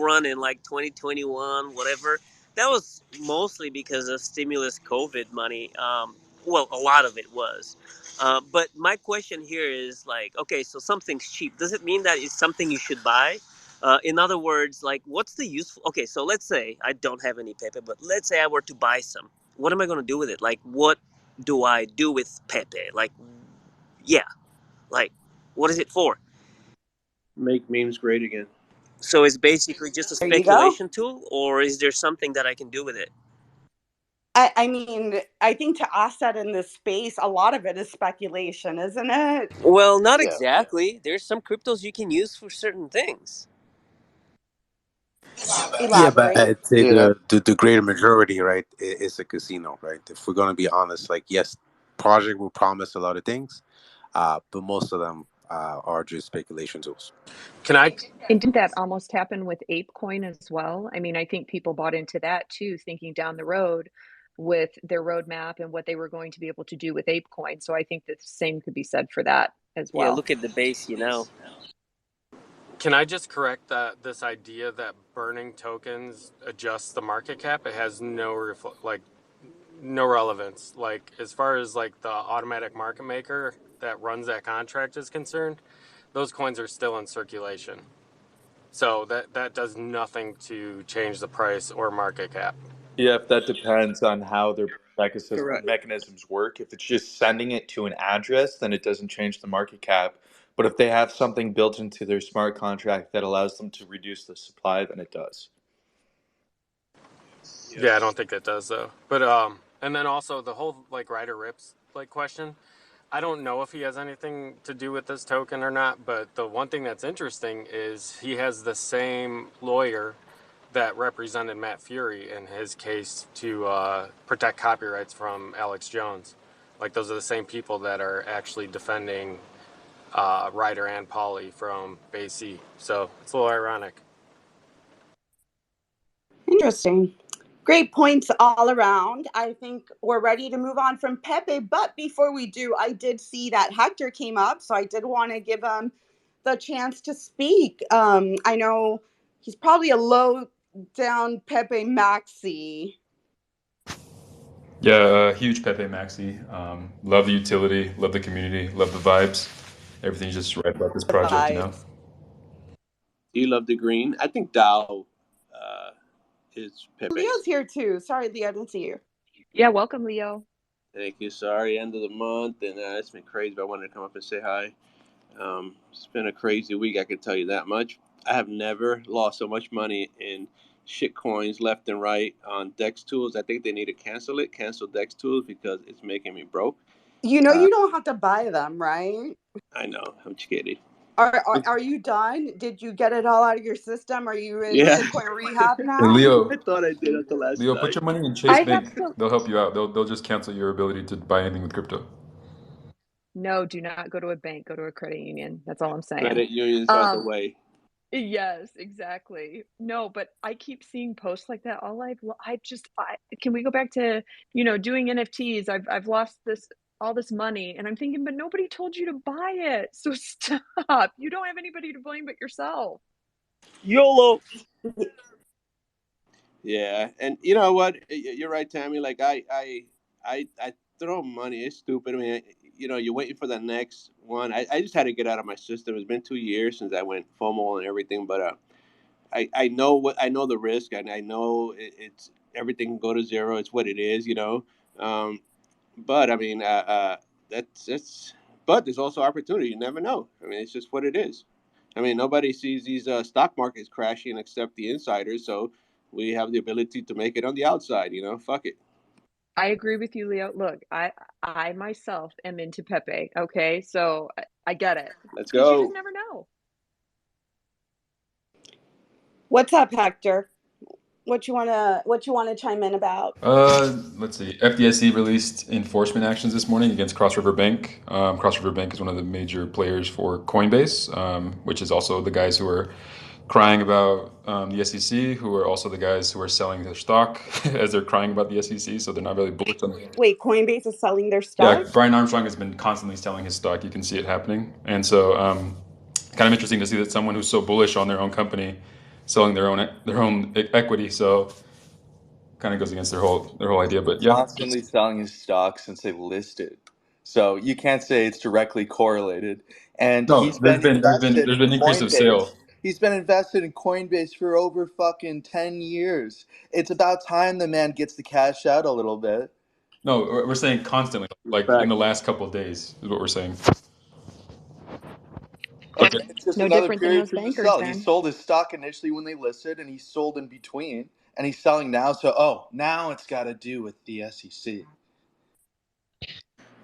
run in like 2021, whatever, that was mostly because of stimulus COVID money. Well, a lot of it was. But my question here is like, okay, so something's cheap. Does it mean that it's something you should buy? In other words, like, what's the useful? Okay, so let's say I don't have any Pepe, but let's say I were to buy some. What am I going to do with it? Like, what do I do with Pepe? Like, yeah, like, what is it for? Make memes great again. So it's basically just a There you go. speculation tool, or is there something that I can do with it? I mean, I think to us that in this space, a lot of it is speculation, isn't it? Well, not Yeah. exactly. There's some cryptos you can use for certain things. Yeah, but Elaborate. I'd say Yeah. the greater majority, right, is a casino, right? If we're going to be honest, like, yes, project will promise a lot of things, but most of them are just speculation tools. Can I? And didn't that almost happen with ApeCoin as well? I mean, I think people bought into that too, thinking down the road, with their roadmap and what they were going to be able to do with ApeCoin. So I think the same could be said for that as well. Yeah, look at the base, Can I just correct this idea that burning tokens adjusts the market cap? It has no no relevance. Like, as far as like the automatic market maker that runs that contract is concerned, those coins are still in circulation. So that does nothing to change the price or market cap. Yeah, if that depends on how their Correct. mechanisms work. If it's just sending it to an address, then it doesn't change the market cap. But if they have something built into their smart contract that allows them to reduce the supply, then it does. Yeah, I don't think it does though. But and then also the whole like Ryder Rips like question. I don't know if he has anything to do with this token or not, but the one thing that's interesting is he has the same lawyer that represented Matt Fury in his case to protect copyrights from Alex Jones. Like, those are the same people that are actually defending Ryder and Polly from BAYC. So it's a little ironic. Interesting. Great points all around. I think we're ready to move on from Pepe. But before we do, I did see that Hector came up, so I did want to give him the chance to speak. I know he's probably a low down Pepe Maxi. Yeah, huge Pepe Maxi. Love the utility, love the community, love the vibes. Everything's just right about this project, you know? Do you love the green? I think Dow is Pepe. Leo's here too. Sorry, Leo, I didn't see you. Yeah, welcome, Leo. Thank you. Sorry, end of the month, and it's been crazy, but I wanted to come up and say hi. It's been a crazy week, I can tell you that much. I have never lost so much money in shit coins left and right on Dex Tools. I think they need to cancel Dex Tools, because it's making me broke. You know, you don't have to buy them, right? I know. I'm just kidding. Are you done? Did you get it all out of your system? Are you in Bitcoin rehab now? Hey, Leo. I thought I did until last Leo, night. put your money in Chase Bank. They'll help you out. They'll just cancel your ability to buy anything with crypto. No, do not go to a bank. Go to a credit union. That's all I'm saying. Credit unions are the way. Yes, exactly. No, but I keep seeing posts like that all life. Can we go back to, doing NFTs? I've lost all this money, and I'm thinking, but nobody told you to buy it. So stop. You don't have anybody to blame but yourself. YOLO. Yeah, and you know what? You're right, Tammy. Like, I throw money. It's stupid. I mean, you're waiting for the next one. I just had to get out of my system. It's been 2 years since I went FOMO and everything, but I know the risk, and I know it's everything can go to zero. It's what it is, But I mean, but there's also opportunity. You never know. I mean, it's just what it is. I mean, nobody sees these stock markets crashing except the insiders. So we have the ability to make it on the outside. Fuck it. I agree with you, Leo. Look, I myself am into Pepe. Okay, so I get it. Let's Because you go. just never know. What's up, Hector? What you wanna chime in about? Let's see. FDIC released enforcement actions this morning against Cross River Bank. Cross River Bank is one of the major players for Coinbase, which is also the guys who are crying about the SEC, who are also the guys who are selling their stock as they're crying about the SEC. So they're not really bullish on it. Wait, Coinbase is selling their stock? Yeah, Brian Armstrong has been constantly selling his stock. You can see it happening. And so kind of interesting to see that someone who's so bullish on their own company selling their own equity. So kind of goes against their whole idea. But yeah, Constantly selling his stock since they listed, so you can't say it's directly correlated. And no, he's been invested there's in been increase of Coinbase. sale. He's been invested in Coinbase for over fucking 10 years. It's about time the man gets to cash out a little bit. No, we're saying constantly, like in the last couple of days, is what we're saying. Okay, it's just No another different than period those for him to bankers, sell. He then. sold his stock initially when they listed, and he sold in between, and he's selling now. So, now it's got to do with the SEC.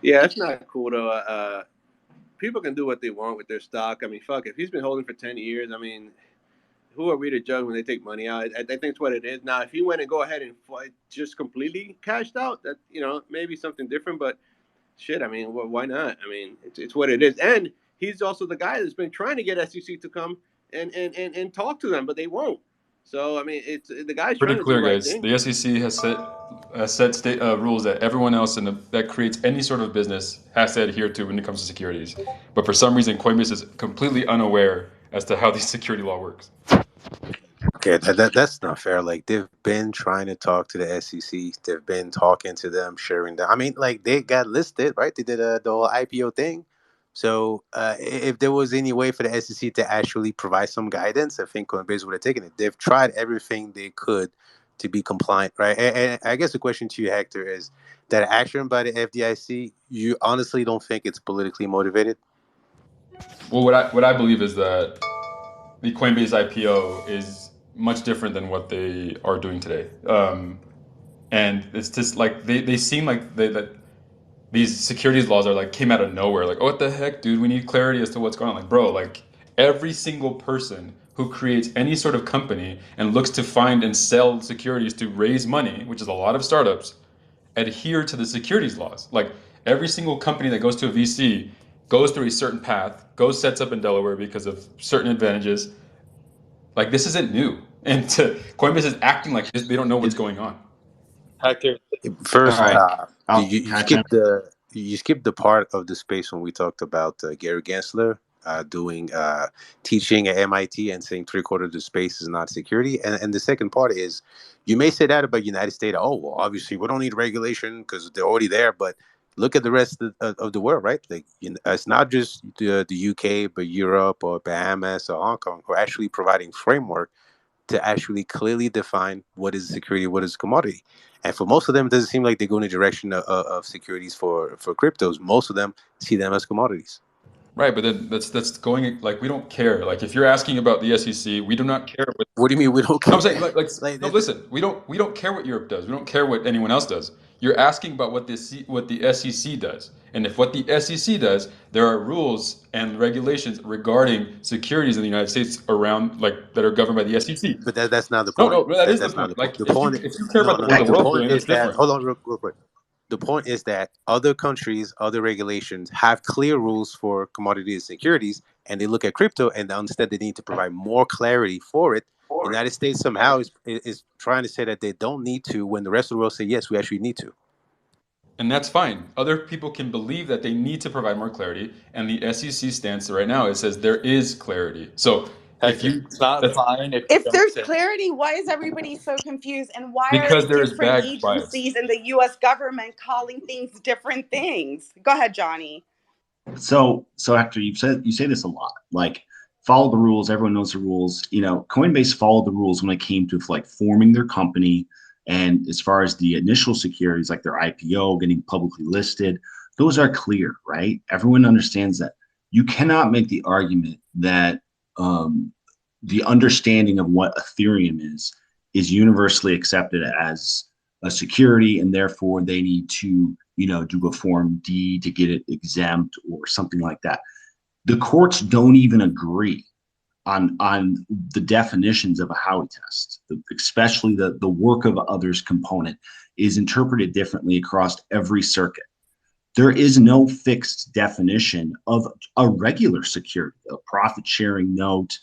Yeah, it's not cool though. People can do what they want with their stock. I mean, fuck, if he's been holding for 10 years, I mean, who are we to judge when they take money out? I think it's what it is. Now, if he went and go ahead and just completely cashed out, that, maybe something different, but shit, I mean, why not? I mean, it's what it is. And he's also the guy that's been trying to get SEC to come and talk to them, but they won't. So I mean, it's the guy's Pretty trying to do the clear, right guys. thing. The SEC has set state rules that everyone else that creates any sort of business has to adhere to when it comes to securities. But for some reason, Coinbase is completely unaware as to how the security law works. Okay, that's not fair. Like they've been trying to talk to the SEC. They've been talking to them, sharing them. I mean, like they got listed, right? They did the whole IPO thing. So if there was any way for the SEC to actually provide some guidance, I think Coinbase would have taken it. They've tried everything they could to be compliant, right? And I guess the question to you, Hector, is that action by the FDIC. You honestly don't think it's politically motivated? Well, what I believe is that the Coinbase IPO is much different than what they are doing today. And it's just like they seem like that these securities laws are like came out of nowhere. Like, oh, what the heck, dude? We need clarity as to what's going on. Like, bro, like every single person who creates any sort of company and looks to find and sell securities to raise money, which is a lot of startups, adhere to the securities laws. Like every single company that goes to a VC goes through a certain path, sets up in Delaware because of certain advantages. Like this isn't new, and Coinbase is acting like they don't know what's going on. Hector, First, All right. you skipped the part of the space when we talked about Gary Gensler doing teaching at MIT and saying 3/4 of the space is not security. And the second part is you may say that about United States. Oh, well, obviously we don't need regulation because they're already there. But look at the rest of the world, right? Like it's not just the UK, but Europe or Bahamas or Hong Kong who are actually providing framework to actually clearly define what is security, what is commodity. And for most of them, it doesn't seem like they go in the direction of securities for cryptos. Most of them see them as commodities. Right, but then that's going like we don't care. Like if you're asking about the SEC, we do not care what. What do you mean we don't No, I'm care? saying Like no. Listen, we don't care what Europe does. We don't care what anyone else does. You're asking about what the SEC does, and if what the SEC does, there are rules and regulations regarding securities in the United States around like that are governed by the SEC. but that's not the No, point. no, that is the That's not the point. point. Like The point, if you care no, about no, what no. the The world's point doing, that's is that different. hold on, real quick. The point is that other countries, other regulations have clear rules for commodities and securities, and they look at crypto and instead they need to provide more clarity for it. United States somehow is trying to say that they don't need to when the rest of the world say yes, we actually need to. And that's fine. Other people can believe that they need to provide more clarity, and the SEC stance right now it says there is clarity. So if Hector, you it's not that's fine if you If don't there's say. clarity, why is everybody so confused? And why are because there is different bag bias. agencies in the US government calling things different things? Go ahead, Johnny. So after you say this a lot, like follow the rules. Everyone knows the rules. You know, Coinbase followed the rules when it came to like forming their company, and as far as the initial securities, like their IPO, getting publicly listed, those are clear, right? Everyone understands that. You cannot make the argument that the understanding of what Ethereum is universally accepted as a security, and therefore they need to do a Form D to get it exempt or something like that. The courts don't even agree on the definitions of a Howey test, especially the work of others component is interpreted differently across every circuit. There is no fixed definition of a regular security, a profit sharing note.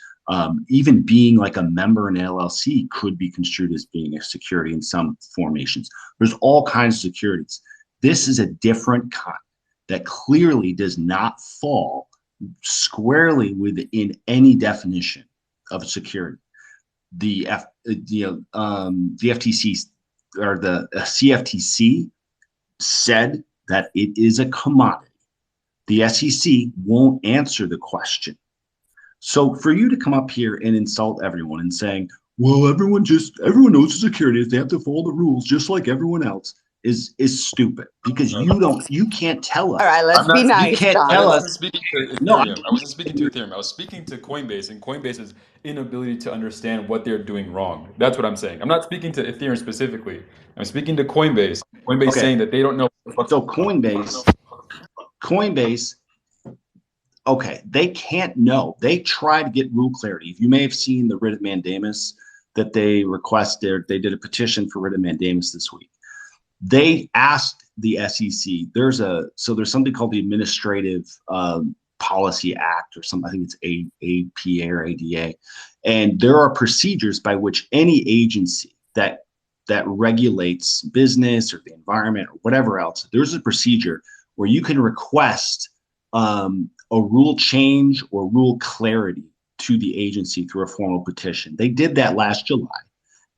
Even being like a member in an LLC could be construed as being a security in some formations. There's all kinds of securities. This is a different kind that clearly does not fall squarely within any definition of security. The FTC or the CFTC said that it is a commodity. The SEC won't answer the question. So for you to come up here and insult everyone and saying, well, everyone knows the security is they have to follow the rules just like everyone else is stupid, because you can't tell us. All right, let's be nice. You can't Johnny. tell I us. wasn't speaking to Ethereum. No, I wasn't speaking to Ethereum. I was speaking to Coinbase and Coinbase's inability to understand what they're doing wrong. That's what I'm saying. I'm not speaking to Ethereum specifically. I'm speaking to Coinbase. Coinbase Okay. saying that they don't know. So Coinbase, okay, they can't know. They try to get rule clarity. If you may have seen the writ of mandamus that they requested, they did a petition for writ of mandamus this week. They asked the SEC. There's something called the administrative Policy Act or something. I think it's APA or ADA. And there are procedures by which any agency that regulates business or the environment or whatever else, there's a procedure where you can request a rule change or rule clarity to the agency through a formal petition. They did that last July,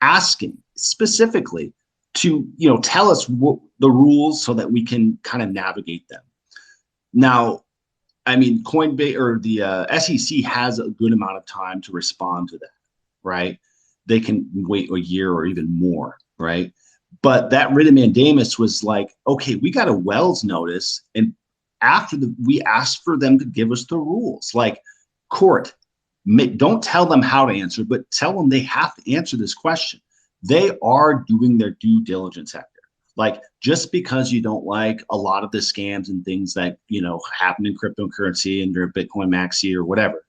asking specifically to tell us what the rules so that we can kind of navigate them. Now, I mean, Coinbase or the SEC has a good amount of time to respond to that, right? They can wait a year or even more, right? But that writ of mandamus was like, okay, we got a Wells notice, and after we asked for them to give us the rules. Like, court, don't tell them how to answer, but tell them they have to answer this question. They are doing their due diligence out there. Like, just because you don't like a lot of the scams and things that happen in cryptocurrency and your Bitcoin maxi or whatever,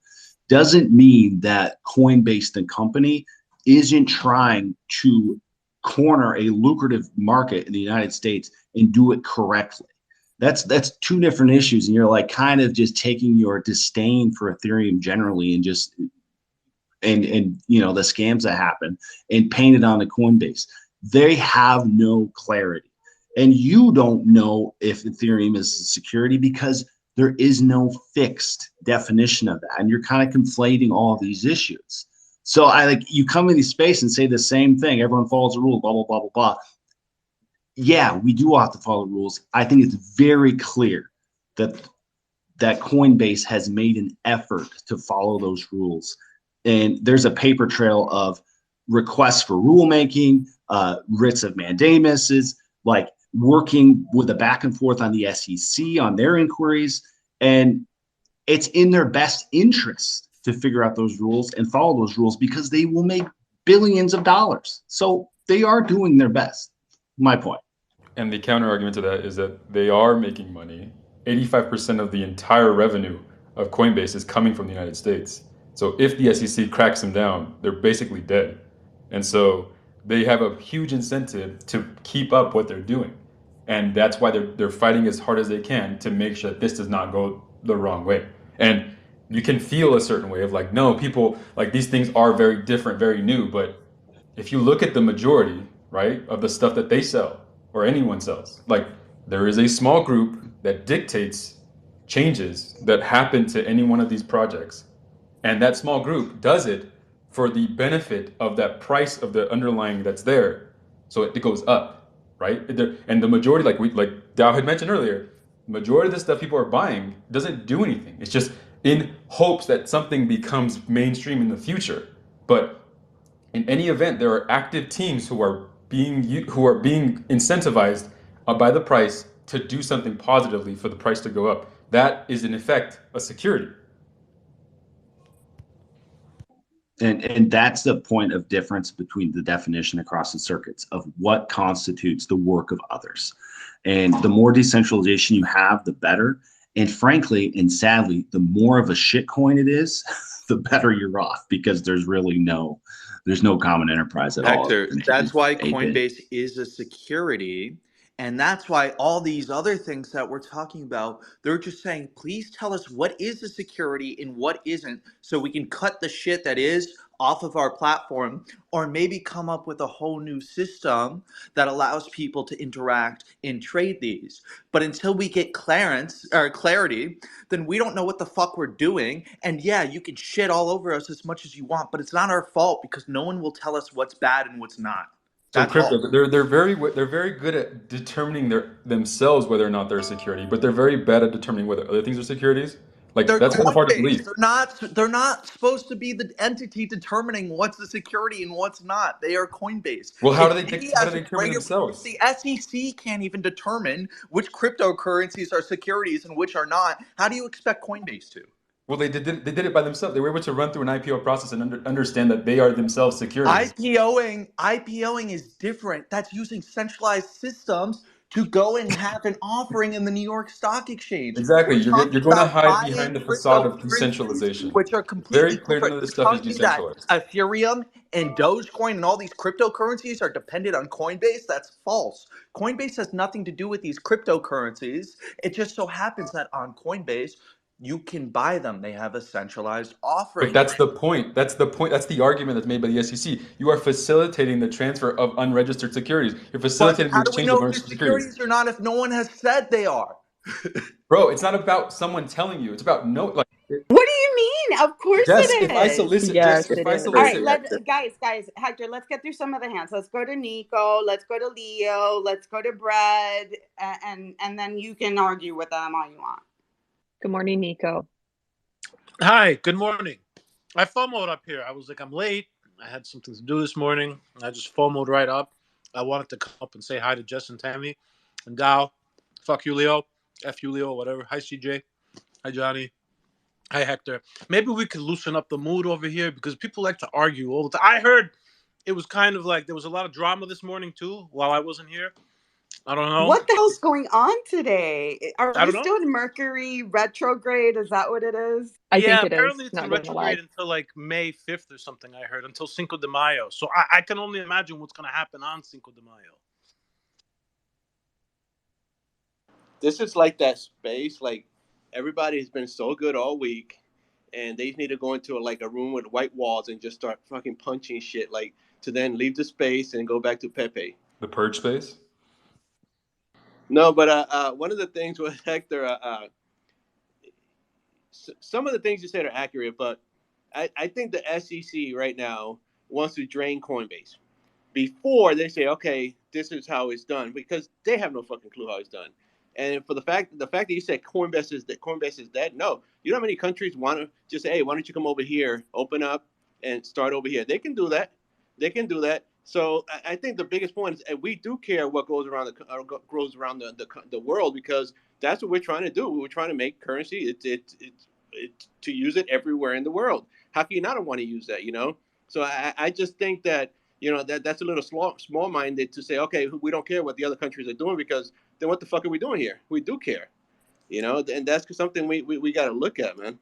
doesn't mean that Coinbase the company isn't trying to corner a lucrative market in the United States and do it correctly. That's two different issues, and you're like kind of just taking your disdain for Ethereum generally and just and the scams that happen and paint it on the Coinbase. They have no clarity, and you don't know if Ethereum is a security because there is no fixed definition of that, and you're kind of conflating all of these issues. So you come in these space and say the same thing. Everyone follows the rules, blah blah blah blah blah. Yeah, we do have to follow the rules. I think it's very clear that Coinbase has made an effort to follow those rules. And there's a paper trail of requests for rulemaking, writs of mandamuses, like working with a back and forth on the SEC on their inquiries. And it's in their best interest to figure out those rules and follow those rules because they will make billions of dollars. So they are doing their best. My point. And the counter argument to that is that they are making money. 85% of the entire revenue of Coinbase is coming from the United States. So if the SEC cracks them down, they're basically dead. And so they have a huge incentive to keep up what they're doing. And that's why they're fighting as hard as they can to make sure that this does not go the wrong way. And you can feel a certain way of like, no, people, like these things are very different, very new. But if you look at the majority, right, of the stuff that they sell or anyone sells, like there is a small group that dictates changes that happen to any one of these projects. And that small group does it for the benefit of that price of the underlying that's there. So it goes up, right? And the majority, like Dow had mentioned earlier, majority of the stuff people are buying doesn't do anything. It's just in hopes that something becomes mainstream in the future. But in any event, there are active teams who are being incentivized by the price to do something positively for the price to go up. That is in effect a security. And that's the point of difference between the definition across the circuits of what constitutes the work of others. And the more decentralization you have, the better. And frankly, and sadly, the more of a shitcoin it is, the better you're off because there's no common enterprise at all. Hector, that's why Coinbase is a security. And that's why all these other things that we're talking about, they're just saying, please tell us what is a security and what isn't, so we can cut the shit that is off of our platform, or maybe come up with a whole new system that allows people to interact and trade these. But until we get clarity, then we don't know what the fuck we're doing. And yeah, you can shit all over us as much as you want, but it's not our fault because no one will tell us what's bad and what's not. So crypto, they're very good at determining themselves whether or not they're a security, but they're very bad at determining whether other things are securities. Like that's kind of hard to believe. They're not supposed to be the entity determining what's the security and what's not. They are Coinbase. Well, how do they determine themselves? The SEC can't even determine which cryptocurrencies are securities and which are not. How do you expect Coinbase to? Well, they did it by themselves. They were able to run through an IPO process and understand that they are themselves securities. IPOing is different. That's using centralized systems to go and have an offering in the New York Stock Exchange. Exactly. You're going to hide behind the facade of decentralization. Which are completely very clear to know this stuff is decentralized. Ethereum and Dogecoin and all these cryptocurrencies are dependent on Coinbase. That's false. Coinbase has nothing to do with these cryptocurrencies. It just so happens that on Coinbase, You can buy them. They have a centralized offering. But that's the point. That's the point. That's the argument that's made by the SEC. You are facilitating the transfer of unregistered securities. You're But facilitating the how do we exchange of know if they're unregistered securities. securities or not if no one has said they are? Bro, it's not about someone telling you. It's about What do you mean? Of course Jess, it if I is. solicit, Yes, Jess, if it I is. All right, solicit, guys, Hector, let's get through some of the hands. Let's go to Nico, let's go to Leo, let's go to Brad, and then you can argue with them all you want. Good morning, Nico. Hi, good morning. I FOMO'd up here. I was like, I'm late. I had something to do this morning. I just FOMO'd right up. I wanted to come up and say hi to Jess and Tammy and Dow. Fuck you, Leo. F you, Leo, whatever. Hi, CJ. Hi, Johnny. Hi, Hector. Maybe we could loosen up the mood over here because people like to argue all the time. I heard it was kind of like there was a lot of drama this morning, too, while I wasn't here. I don't know. What the hell's going on today? Are I we don't know. still in Mercury retrograde? Is that what it is? I think Yeah, it is. apparently it's Not in gonna lie. retrograde until like May 5th or something, I heard, until Cinco de Mayo. So I can only imagine what's going to happen on Cinco de Mayo. This is like that space, like everybody's been so good all week, and they need to go into a room with white walls and just start fucking punching shit, like to then leave the space and go back to Pepe. the purge space. No, but one of the things with Hector, some of the things you said are accurate, but I think the SEC right now wants to drain Coinbase before they say, okay, this is how it's done, because they have no fucking clue how it's done. And for the fact that you said Coinbase is dead, no. You know how many countries want to just say, hey, why don't you come over here, open up, and start over here? They can do that. So I think the biggest point is, and we do care what goes around the world, because that's what we're trying to do. We're trying to make currency. It's to use it everywhere in the world. How can you not want to use that? So I just think that that's a little small-minded to say, okay, we don't care what the other countries are doing, because then what the fuck are we doing here? We do care, and that's something we got to look at, man.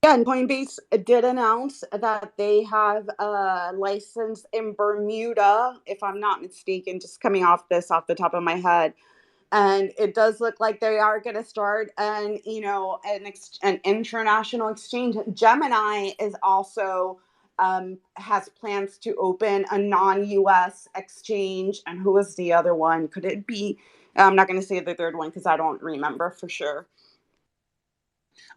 Yeah, and Coinbase did announce that they have a license in Bermuda, if I'm not mistaken, just coming off the top of my head. And it does look like they are going to start an international exchange. Gemini is also has plans to open a non-US exchange. And who was the other one? Could it be? I'm not going to say the third one because I don't remember for sure.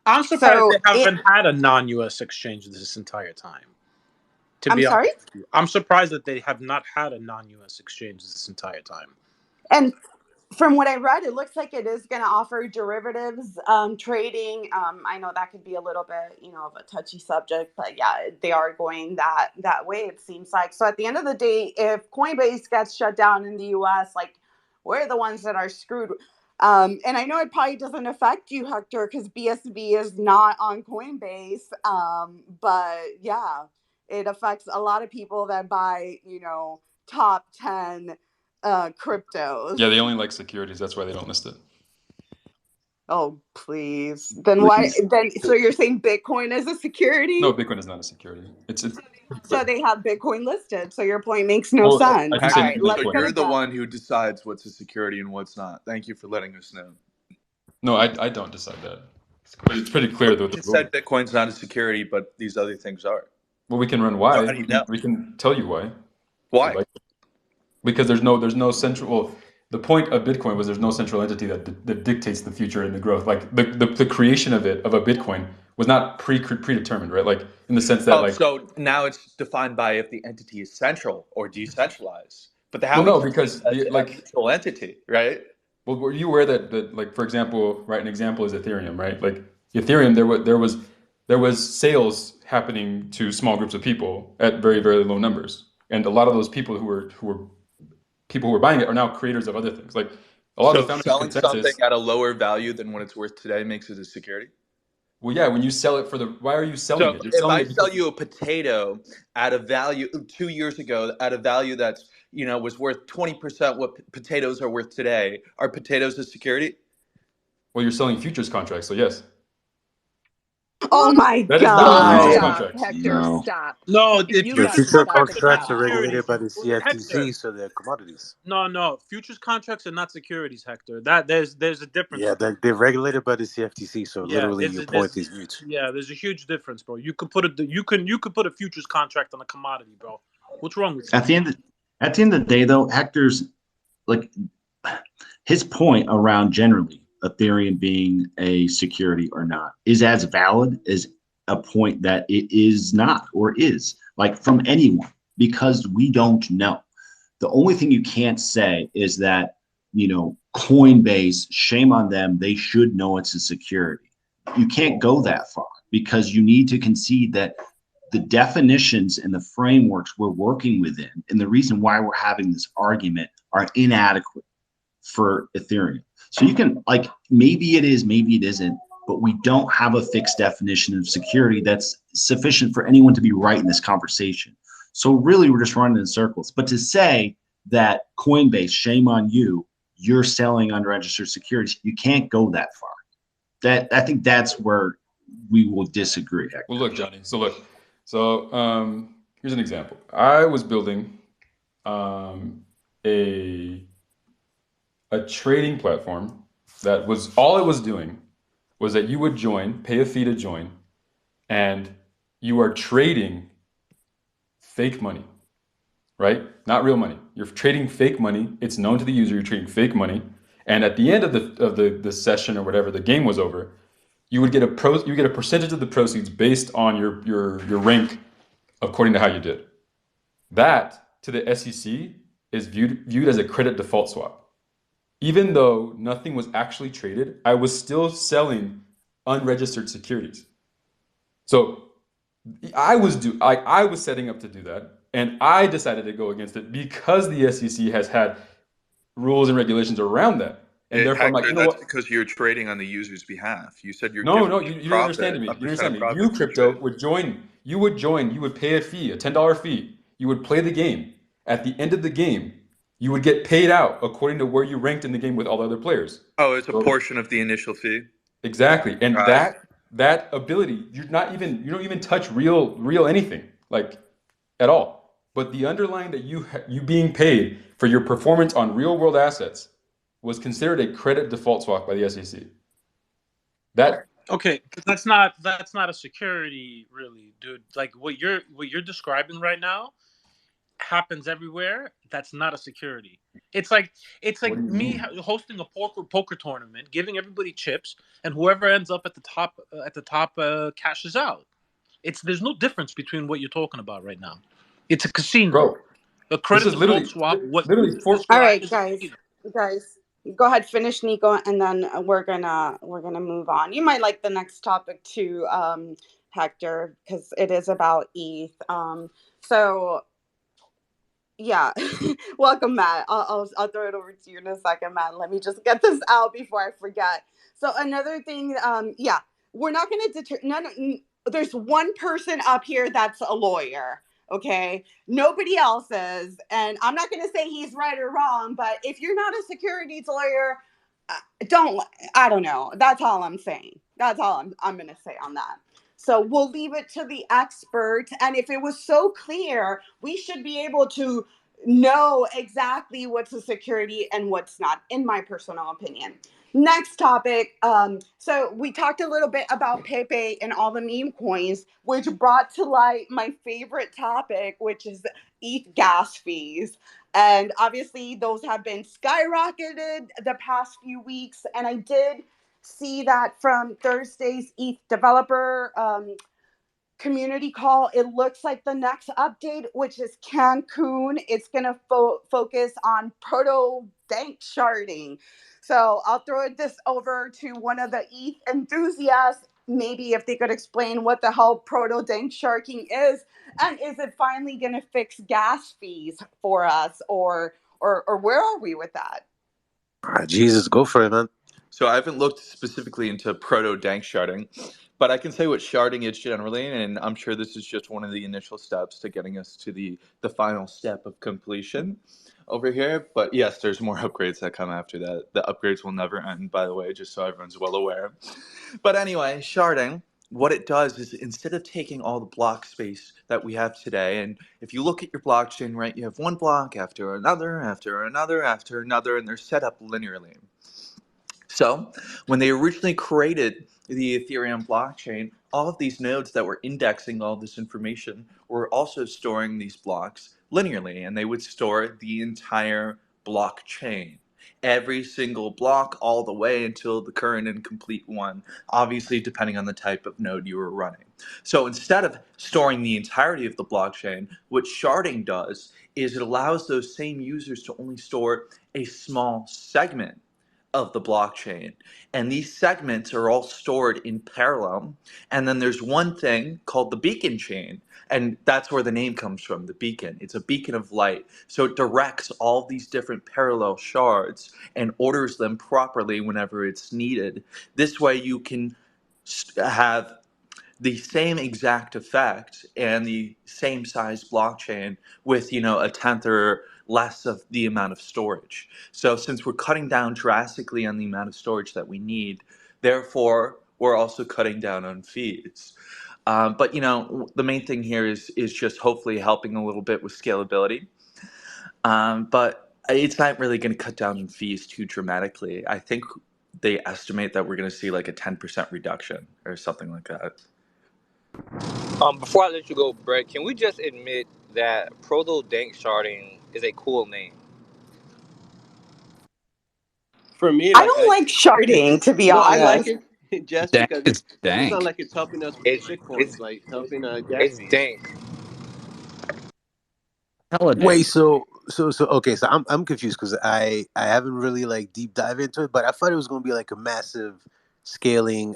I'm surprised they haven't had a non-US exchange this entire time. I'm surprised that they have not had a non-US exchange this entire time. And from what I read, it looks like it is going to offer derivatives trading. I know that could be a little bit, of a touchy subject, but yeah, they are going that way, it seems like. So at the end of the day, if Coinbase gets shut down in the US, like, we're the ones that are screwed. And I know it probably doesn't affect you, Hector, because BSV is not on Coinbase. But yeah, it affects a lot of people that buy, top 10 cryptos. Yeah, they only like securities. That's why they don't list it. Oh, please. Then why? So you're saying Bitcoin is a security? No, Bitcoin is not a security. It's So they have Bitcoin listed. So your point makes no sense. All right, so you're the one who decides what's a security and what's not. Thank you for letting us know. No, I don't decide that. It's pretty clear though. You said Bitcoin's not a security, but these other things are. Well, we can run why. So how do you know? We can tell you why. Why? Because there's no central. Well, the point of Bitcoin was there's no central entity that dictates the future and the growth. Like the creation of a Bitcoin was not predetermined, right? Like in the sense that so now it's defined by if the entity is central or decentralized. But because a central entity, right? Well, were you aware that like, for example, right? An example is Ethereum, right? Like Ethereum, there was sales happening to small groups of people at very, very low numbers, and a lot of those people who were buying it are now creators of other things. Like a lot of the founders' selling consensus, something at a lower value than what it's worth today makes it a security. Well, yeah, when you sell it why are you selling it? If I sell you a potato at a value 2 years ago at a value that's was worth 20% what potatoes are worth today, are potatoes a security? Well, you're selling futures contracts, so yes. Oh my That is literally futures God. No, Stop, contracts. Hector, no. stop. No, You The futures got future stop contracts the are not contracts are cap. securities. regulated by the Hector, CFTC, so they're commodities. no. Futures contracts are not securities, Hector. That there's a difference, Yeah, bro. they're regulated by the CFTC, so Yeah, literally your point is mute. there's a huge difference, bro. You could put a futures contract on a commodity, bro. What's wrong with you? At the end of the day, though, Hector's like his point around generally Ethereum being a security or not is as valid as a point that it is not or is, like, from anyone, because we don't know. The only thing you can't say is that, Coinbase, shame on them, they should know it's a security. You can't go that far because you need to concede that the definitions and the frameworks we're working within and the reason why we're having this argument are inadequate for Ethereum. So you can, like, maybe it is, maybe it isn't, but we don't have a fixed definition of security that's sufficient for anyone to be right in this conversation. So really, we're just running in circles. But to say that Coinbase, shame on you, you're selling unregistered securities, you can't go that far. I think that's where we will disagree. Hector. Well, look, Johnny. So here's an example. I was building a trading platform that was all it was doing was that you would join, pay a fee to join, and you are trading fake money, right? Not real money. You're trading fake money. It's known to the user you're trading fake money, and at the end of the session or whatever, the game was over, you would get a percentage of the proceeds based on your rank according to how you did. That to the SEC is viewed as a credit default swap. Even though nothing was actually traded, I was still selling unregistered securities. So I was setting up to do that, and I decided to go against it because the SEC has had rules and regulations around that. And therefore, I'm like, Hector, you know that's what? because you're trading on the user's behalf. You said you're No, giving no, me you don't understand profit, me. a You don't percent understand of me. You, profit for crypto, trading. would join. You would pay a fee, a $10 fee. You would play the game. At the end of the game, you would get paid out according to where you ranked in the game with all the other players. Oh, it's a So portion of the initial fee. exactly, and Got it. that ability, you don't even touch real anything like at all. But the underlying that you being paid for your performance on real world assets was considered a credit default swap by the SEC. That Okay, that's not a security, really, dude. Like what you're describing right now happens everywhere. That's not a security. It's like what do you me mean, hosting a poker tournament, giving everybody chips, and whoever ends up at the top cashes out. There's no difference between what you're talking about right now. It's a casino. bro? A This credit is default literally swap. What you literally just for All described right, is a casino. guys, go ahead, finish Nico, and then we're gonna move on. You might like the next topic too, Hector, because it is about ETH. So yeah, welcome, Matt. I'll throw it over to you in a second, Matt. Let me just get this out before I forget. So another thing, yeah, we're not gonna there's one person up here that's a lawyer. Okay, nobody else is, and I'm not gonna say he's right or wrong, but if you're not a securities lawyer, uh, don't I don't know. That's all I'm saying. That's all I'm gonna say on that. So we'll leave it to the expert. And if it was so clear, we should be able to know exactly what's a security and what's not, in my personal opinion. Next topic. So we talked a little bit about Pepe and all the meme coins, which brought to light my favorite topic, which is ETH gas fees. And obviously, those have been skyrocketed the past few weeks. And I did see that from Thursday's ETH developer community call. It looks like the next update, which is Cancun, it's going to focus on proto-danksharding. So I'll throw this over to one of the ETH enthusiasts, maybe if they could explain what the hell proto-danksharding is, and is it finally going to fix gas fees for us, or where are we with that? Jesus, go for it, man. So I haven't looked specifically into proto-danksharding, but I can say what sharding is generally, and I'm sure this is just one of the initial steps to getting us to the final step of completion over here. But yes, there's more upgrades that come after that. The upgrades will never end, by the way, just so everyone's well aware. But anyway, sharding. what it does is instead of taking all the block space that we have today, and if you look at your blockchain, right, you have one block after another, after another, after another, and they're set up linearly. So when they originally created the Ethereum blockchain, all of these nodes that were indexing all this information were also storing these blocks linearly, and they would store the entire blockchain. Every single block all the way until the current and complete one, obviously depending on the type of node you were running. So instead of storing the entirety of the blockchain, what sharding does is it allows those same users to only store a small segment of the blockchain. And these segments are all stored in parallel. And then there's one thing called the beacon chain. And that's where the name comes from, the beacon. It's a beacon of light. So it directs all these different parallel shards and orders them properly whenever it's needed. This way you can have the same exact effect and the same size blockchain with, a tenth or less of the amount of storage. So since we're cutting down drastically on the amount of storage that we need, therefore we're also cutting down on fees. But the main thing here is just hopefully helping a little bit with scalability. But it's not really going to cut down on fees too dramatically. I think they estimate that we're going to see like a 10% reduction or something like that. Before I let you go, Brett, can we just admit that proto-danksharding is a cool name? For me, I don't like sharding, to be no, I like honest. it just Dank because is it's not dank. like it's helping us with It's the shitcoins, it's like helping gas it's fees. dank. Hella Wait, dank. so okay, so I'm confused because I haven't really like deep dive into it, but I thought it was going to be like a massive scaling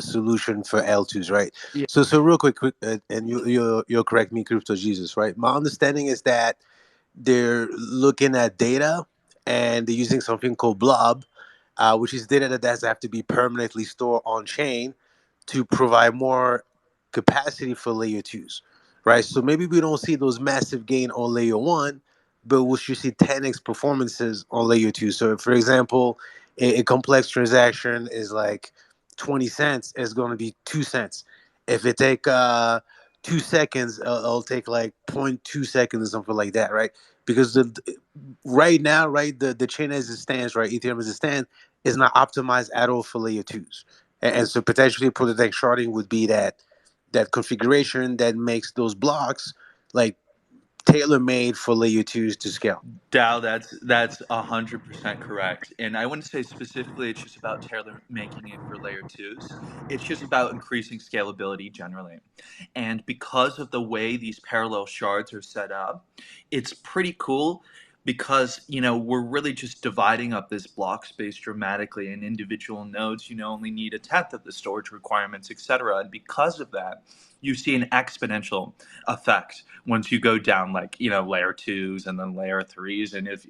solution for L2s, right? Yeah. So real quick, and you'll correct me, Crypto Jesus, right? My understanding is that they're looking at data and they're using something called blob, which is data that does have to be permanently stored on chain to provide more capacity for layer twos, right? So maybe we don't see those massive gain on layer one, but we should see 10x performances on layer two. So, for example, a complex transaction is like 20 cents, it's going to be 2 cents. If it take 2 seconds, it'll take like 0.2 seconds or something like that, right? Because right now, right, the chain as it stands, right, Ethereum as it stands, is not optimized at all for layer twos. And so potentially proto-danksharding would be that configuration that makes those blocks like tailor-made for layer twos to scale. Dow, that's 100% correct. And I wouldn't say specifically it's just about tailor making it for layer twos. It's just about increasing scalability generally. And because of the way these parallel shards are set up, it's pretty cool because, we're really just dividing up this block space dramatically, and individual nodes, only need a tenth of the storage requirements, etc. And because of that, you see an exponential effect once you go down like layer twos and then layer threes, and if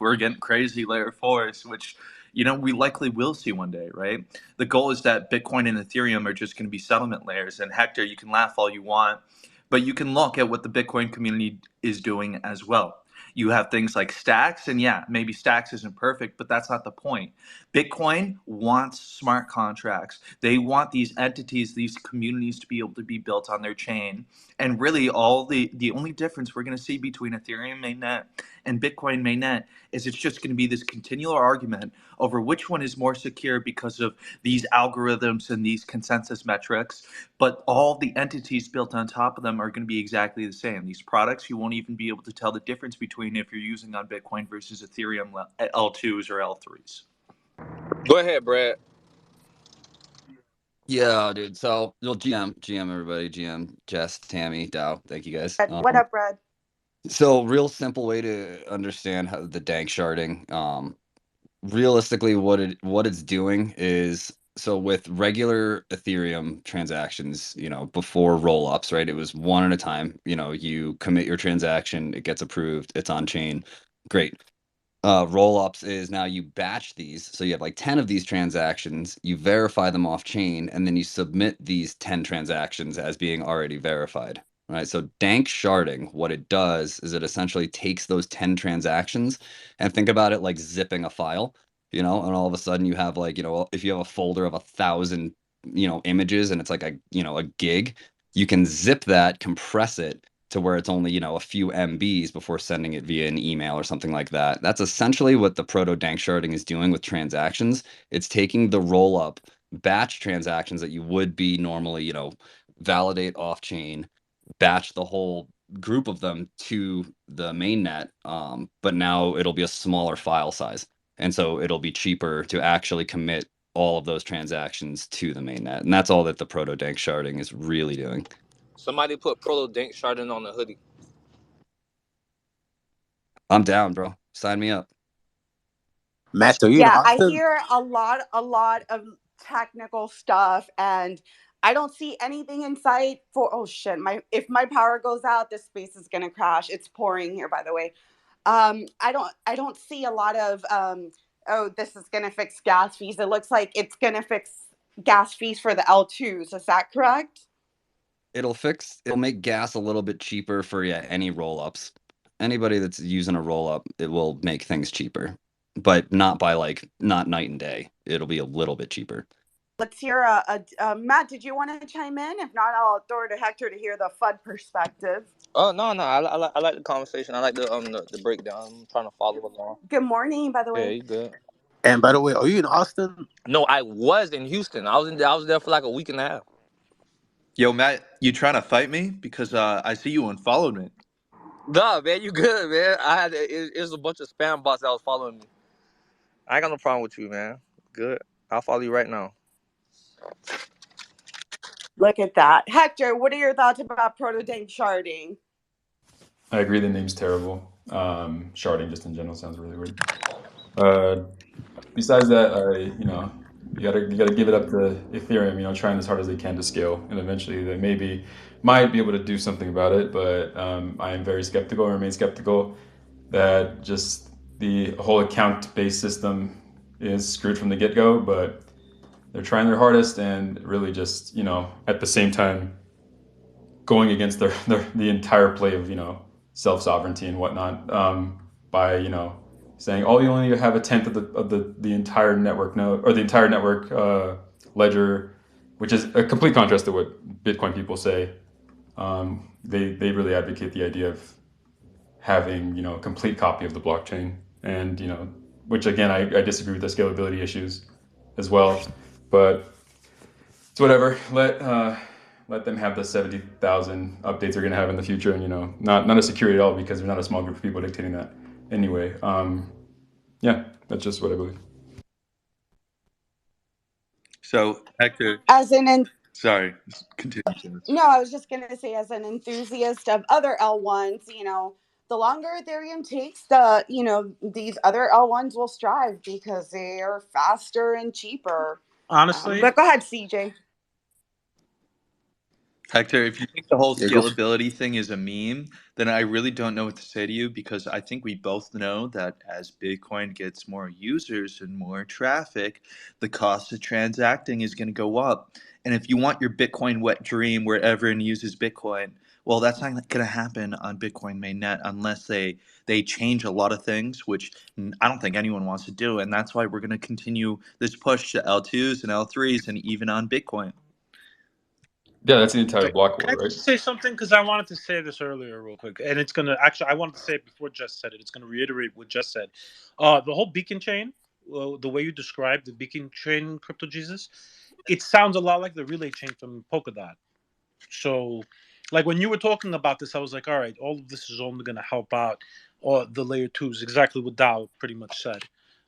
we're getting crazy, layer fours, which we likely will see one day, right? The goal is that Bitcoin and Ethereum are just going to be settlement layers. And Hector, you can laugh all you want, but you can look at what the Bitcoin community is doing as well. You have things like Stacks, and yeah, maybe Stacks isn't perfect, but that's not the point. Bitcoin wants smart contracts. They want these entities, these communities to be able to be built on their chain. And really, the only difference we're going to see between Ethereum mainnet and Bitcoin mainnet is it's just going to be this continual argument over which one is more secure because of these algorithms and these consensus metrics. But all the entities built on top of them are going to be exactly the same. These products, you won't even be able to tell the difference between if you're using on Bitcoin versus Ethereum L2s or L3s. Go ahead, Brett. Yeah, dude. So, well, GM, everybody, GM, Jess, Tammy, Dow. Thank you guys. What up, Brad? So, real simple way to understand how the dank sharding. Realistically, what it's doing is, so with regular Ethereum transactions, before roll-ups, right? It was one at a time. You commit your transaction, it gets approved, it's on chain. Great. Roll-ups is now you batch these. So you have like 10 of these transactions, you verify them off chain, and then you submit these 10 transactions as being already verified. Right. So dank sharding, what it does is it essentially takes those 10 transactions and think about it like zipping a file, and all of a sudden you have like, if you have a folder of 1,000 images and it's like a gig, you can zip that, compress it to where it's only, a few MBs before sending it via an email or something like that. That's essentially what the proto-danksharding is doing with transactions. It's taking the roll-up batch transactions that you would be normally, validate off-chain, batch the whole group of them to the mainnet, but now it'll be a smaller file size. And so it'll be cheaper to actually commit all of those transactions to the mainnet. And that's all that the proto-danksharding is really doing. Somebody put proto-danksharding on the hoodie. I'm down, bro. Sign me up. Matt, are you in Yeah, I Austin? hear a lot of technical stuff, and I don't see anything in sight for. Oh shit! If my power goes out, this space is gonna crash. It's pouring here, by the way. I don't see a lot of. Oh, this is gonna fix gas fees. It looks like it's gonna fix gas fees for the L2s. Is that correct? It'll make gas a little bit cheaper for any roll-ups. Anybody that's using a roll-up, it will make things cheaper, but not by not night and day. It'll be a little bit cheaper. Let's hear Matt. Did you want to chime in? If not, I'll throw it to Hector to hear the FUD perspective. Oh no, I like the conversation. I like the breakdown. I'm trying to follow along. Good morning, by the way. Yeah, you good. And by the way, are you in Austin? No, I was in Houston. I was there for like a week and a half. Yo, Matt, you trying to fight me? Because I see you unfollowed me. Nah, man, you good, man. It was a bunch of spam bots that was following me. I ain't got no problem with you, man. Good. I'll follow you right now. Look at that. Hector, what are your thoughts about proto-danksharding? I agree the name's terrible. Sharding just in general sounds really weird. Besides that, you gotta give it up to Ethereum, trying as hard as they can to scale, and eventually they might be able to do something about it. But I am very skeptical and remain skeptical that just the whole account-based system is screwed from the get-go. But they're trying their hardest and really just at the same time going against the entire play of self-sovereignty and whatnot, by saying, oh, you only have a tenth of the entire network node or the entire network ledger, which is a complete contrast to what Bitcoin people say. They really advocate the idea of having a complete copy of the blockchain, and which again I disagree with the scalability issues as well, but it's whatever. Let them have the 70,000 updates they're going to have in the future, and not a security at all, because there's not a small group of people dictating that anyway. Yeah, that's just what I believe. So, Hector, sorry, continue. No, I was just going to say, as an enthusiast of other L1s, the longer Ethereum takes, these other L1s will strive because they are faster and cheaper. Honestly, but go ahead, CJ. Hector, if you think the whole scalability thing is a meme, then I really don't know what to say to you, because I think we both know that as Bitcoin gets more users and more traffic, the cost of transacting is going to go up. And if you want your Bitcoin wet dream where everyone uses Bitcoin, well, that's not going to happen on Bitcoin mainnet unless they change a lot of things, which I don't think anyone wants to do. And that's why we're going to continue this push to L2s and L3s and even on Bitcoin. Yeah, that's the entire block war, Can I right? just say something? Because I wanted to say this earlier real quick. And it's going to actually, I wanted to say it before Jess said it. It's going to reiterate what Jess said. The whole beacon chain, the way you described the beacon chain, Crypto Jesus, it sounds a lot like the relay chain from Polkadot. So, like when you were talking about this, I was like, all right, all of this is only going to help out the layer twos, exactly what Dow pretty much said.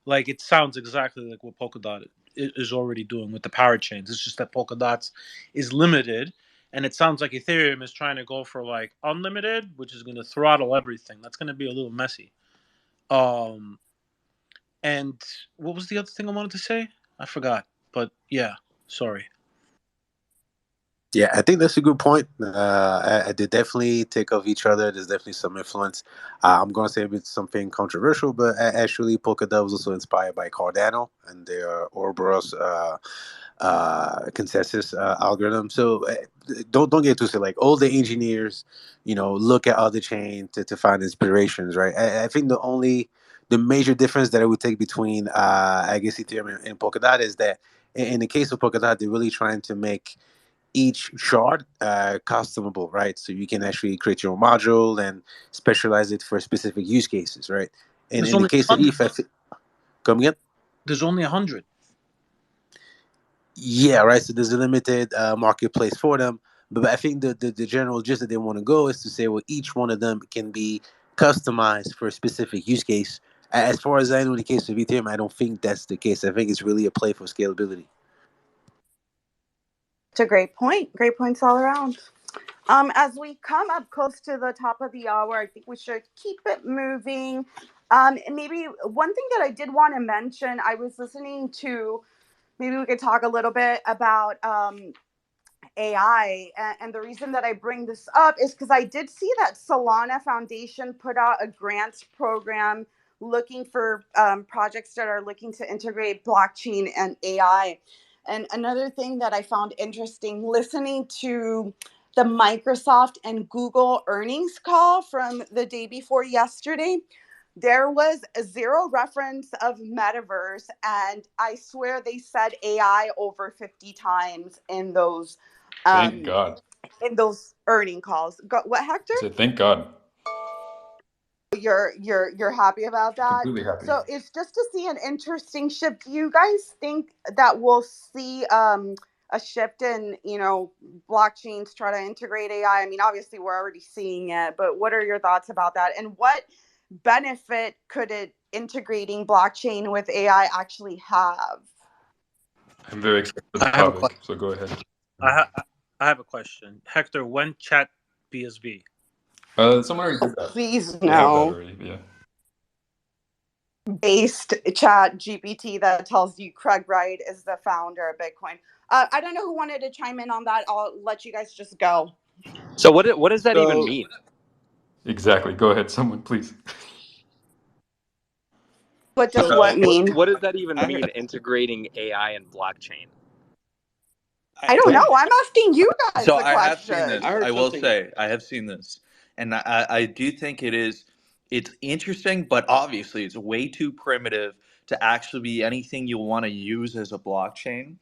Like it sounds exactly like what Polkadot is already doing with the power chains. It's just that Polkadot's is limited, and it sounds like Ethereum is trying to go for like unlimited, which is going to throttle everything. That's going to be a little messy. And what was the other thing I wanted to say? I forgot. But yeah, sorry. Yeah, I think that's a good point. They definitely take off each other. There's definitely some influence. I'm going to say it's something controversial, but actually Polkadot was also inspired by Cardano and their Ouroboros consensus algorithm. So don't get twisted. Like all the engineers, look at other chain to find inspirations, right? I think the only the major difference that I would take between, I guess, Ethereum and Polkadot is that in the case of Polkadot, they're really trying to make each shard customable, right? So you can actually create your own module and specialize it for specific use cases, right? And There's in the only case of 100. ETH, come again? There's only 100. Yeah, right. So there's a limited marketplace for them. But I think the general gist that they want to go is to say, well, each one of them can be customized for a specific use case. As far as I know, in the case of Ethereum, I don't think that's the case. I think it's really a play for scalability. It's a great point. Great points all around. As we come up close to the top of the hour, I think we should keep it moving. And maybe one thing that I did want to mention, I was listening to, maybe we could talk a little bit about AI. And the reason that I bring this up is because I did see that Solana Foundation put out a grants program looking for projects that are looking to integrate blockchain and AI. And another thing that I found interesting, listening to the Microsoft and Google earnings call from the day before yesterday, there was a zero reference of metaverse, and I swear they said AI over 50 times in those Thank God. earning calls. What, Hector? I said, thank God. You're happy about that? Completely happy. So it's just to see an interesting shift. Do you guys think that we'll see a shift in, blockchains try to integrate AI? I mean, obviously we're already seeing it, but what are your thoughts about that? And what benefit could it integrating blockchain with AI actually have? I'm very excited for the I have a topic, so go ahead. I have a question. Hector, when chat BSV? Someone already did that. Please They have that no. already, yeah. Based chat GPT that tells you Craig Wright is the founder of Bitcoin. I don't know who wanted to chime in on that. I'll let you guys just go. So what does that even mean? Exactly. Go ahead, someone, please. What does what mean? What does that even mean, integrating AI and blockchain? I don't know. I'm asking you guys So the I have seen question. this. I will say I have seen this, and I do think it's interesting, but obviously it's way too primitive to actually be anything you want to use as a blockchain.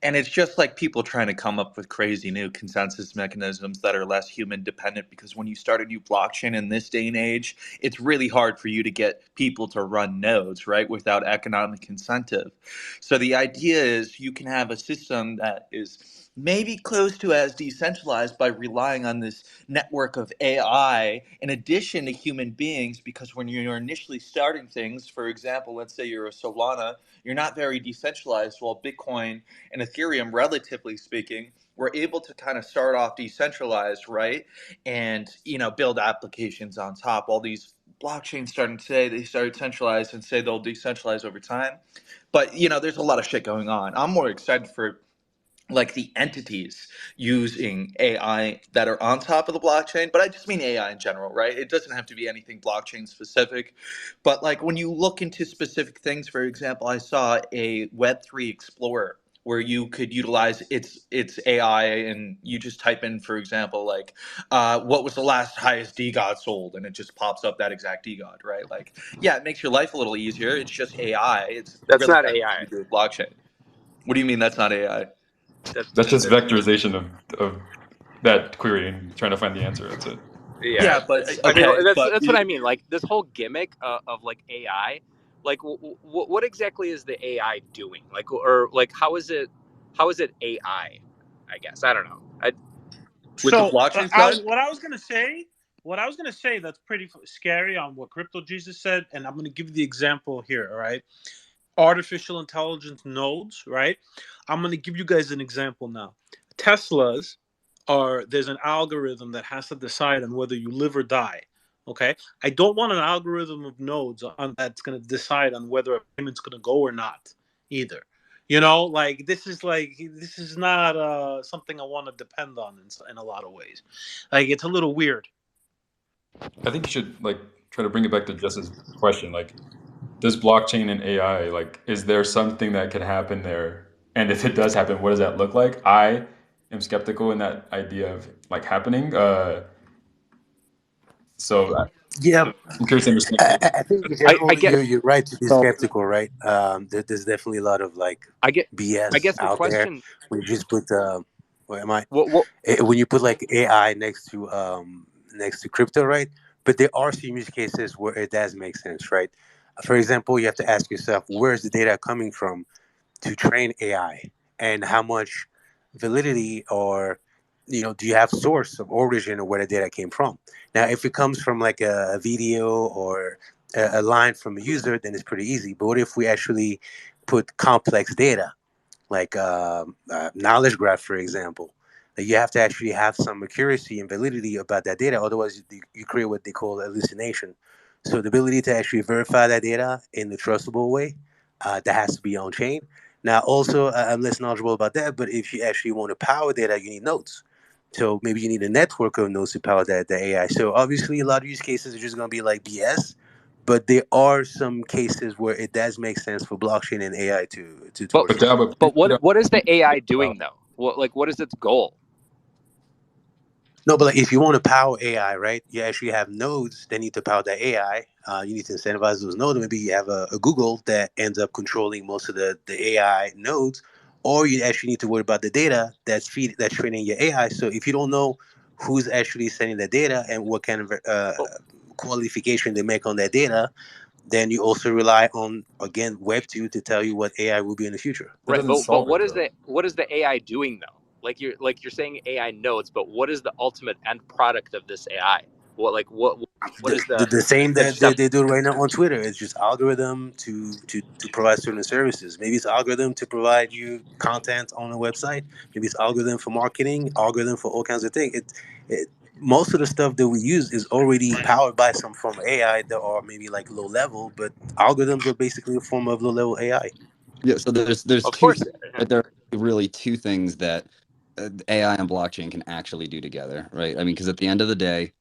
And it's just like people trying to come up with crazy new consensus mechanisms that are less human dependent, because when you start a new blockchain in this day and age, it's really hard for you to get people to run nodes, right, without economic incentive. So the idea is you can have a system that is maybe close to as decentralized by relying on this network of AI in addition to human beings, because when you're initially starting things, for example, let's say you're a Solana, you're not very decentralized, while Bitcoin and Ethereum, relatively speaking, were able to kind of start off decentralized, right? And, build applications on top. All these blockchains starting to say they started centralized and say they'll decentralize over time. But, there's a lot of shit going on. I'm more excited for like the entities using AI that are on top of the blockchain, but I just mean AI in general, right? It doesn't have to be anything blockchain specific, but like when you look into specific things, for example, I saw a Web3 Explorer where you could utilize its AI, and you just type in, for example, like what was the last highest DGOD sold, and it just pops up that exact DGOD, right? Like, yeah, it makes your life a little easier. It's just AI. It's That's really not got nothing AI. to do with blockchain. What do you mean that's not AI? That's just vectorization of that query and trying to find the answer. That's it. Yeah, but I mean okay, but that's what I mean. Like this whole gimmick of like AI, like what exactly is the AI doing? Like, or like how is it AI? I guess I don't know. with the So blockchain side, what I was gonna say that's pretty scary on what Crypto Jesus said, and I'm gonna give you the example here. All right, artificial intelligence nodes. Right, I'm gonna give you guys an example now. Teslas there's an algorithm that has to decide on whether you live or die. Okay, I don't want an algorithm of nodes that's going to decide on whether a payment's going to go or not either. Like this is not something I want to depend on in a lot of ways. Like it's a little weird. I think you should try to bring it back to Jess's question. Like, does blockchain and AI, is there something that could happen there? And if it does happen, what does that look like? I am skeptical in that idea of happening. So Yeah, I'm curious to understand. I think in I general get you're right to be So skeptical, right? There's definitely a lot of like I get I BS guess the out there question. when you just put what am I? What When you put like AI next to crypto, right? But there are some use cases where it does make sense, right? For example, you have to ask yourself, where is the data coming from to train AI, and how much validity, or do you have source of origin of where the data came from? Now, if it comes from like a video or a line from a user, then it's pretty easy. But what if we actually put complex data, like knowledge graph, for example? That you have to actually have some accuracy and validity about that data. Otherwise, you create what they call hallucination. So the ability to actually verify that data in a trustable way, that has to be on chain. Now, also, I'm less knowledgeable about that, but if you actually want to power data, you need nodes. So maybe you need a network of nodes to power the AI. So obviously, a lot of use cases are just going to be like BS, but there are some cases where it does make sense for blockchain and AI to but work But together. Dava, but what is the AI well, doing though? What is its goal? No, but like if you want to power AI, right? You actually have nodes that need to power that AI. You need to incentivize those nodes. Maybe you have a Google that ends up controlling most of the AI nodes, or you actually need to worry about the data that's training your AI. So if you don't know who's actually sending the data and what kind of But qualification they make on that data, then you also rely on, again, Web2 to tell you what AI will be in the future. that right, doesn't but solve it though. what is the AI doing though? Like you're saying AI nodes, but what is the ultimate end product of this AI? What is The same the that they do right now on Twitter. It's just algorithm to provide certain services. Maybe it's algorithm to provide you content on a website. Maybe it's algorithm for marketing, algorithm for all kinds of things. Most of the stuff that we use is already powered by some form of AI that are maybe like low level, but algorithms are basically a form of low level AI. Yeah, so there's of two course. things, right? There are really two things that AI and blockchain can actually do together, right? I mean, because at the end of the day,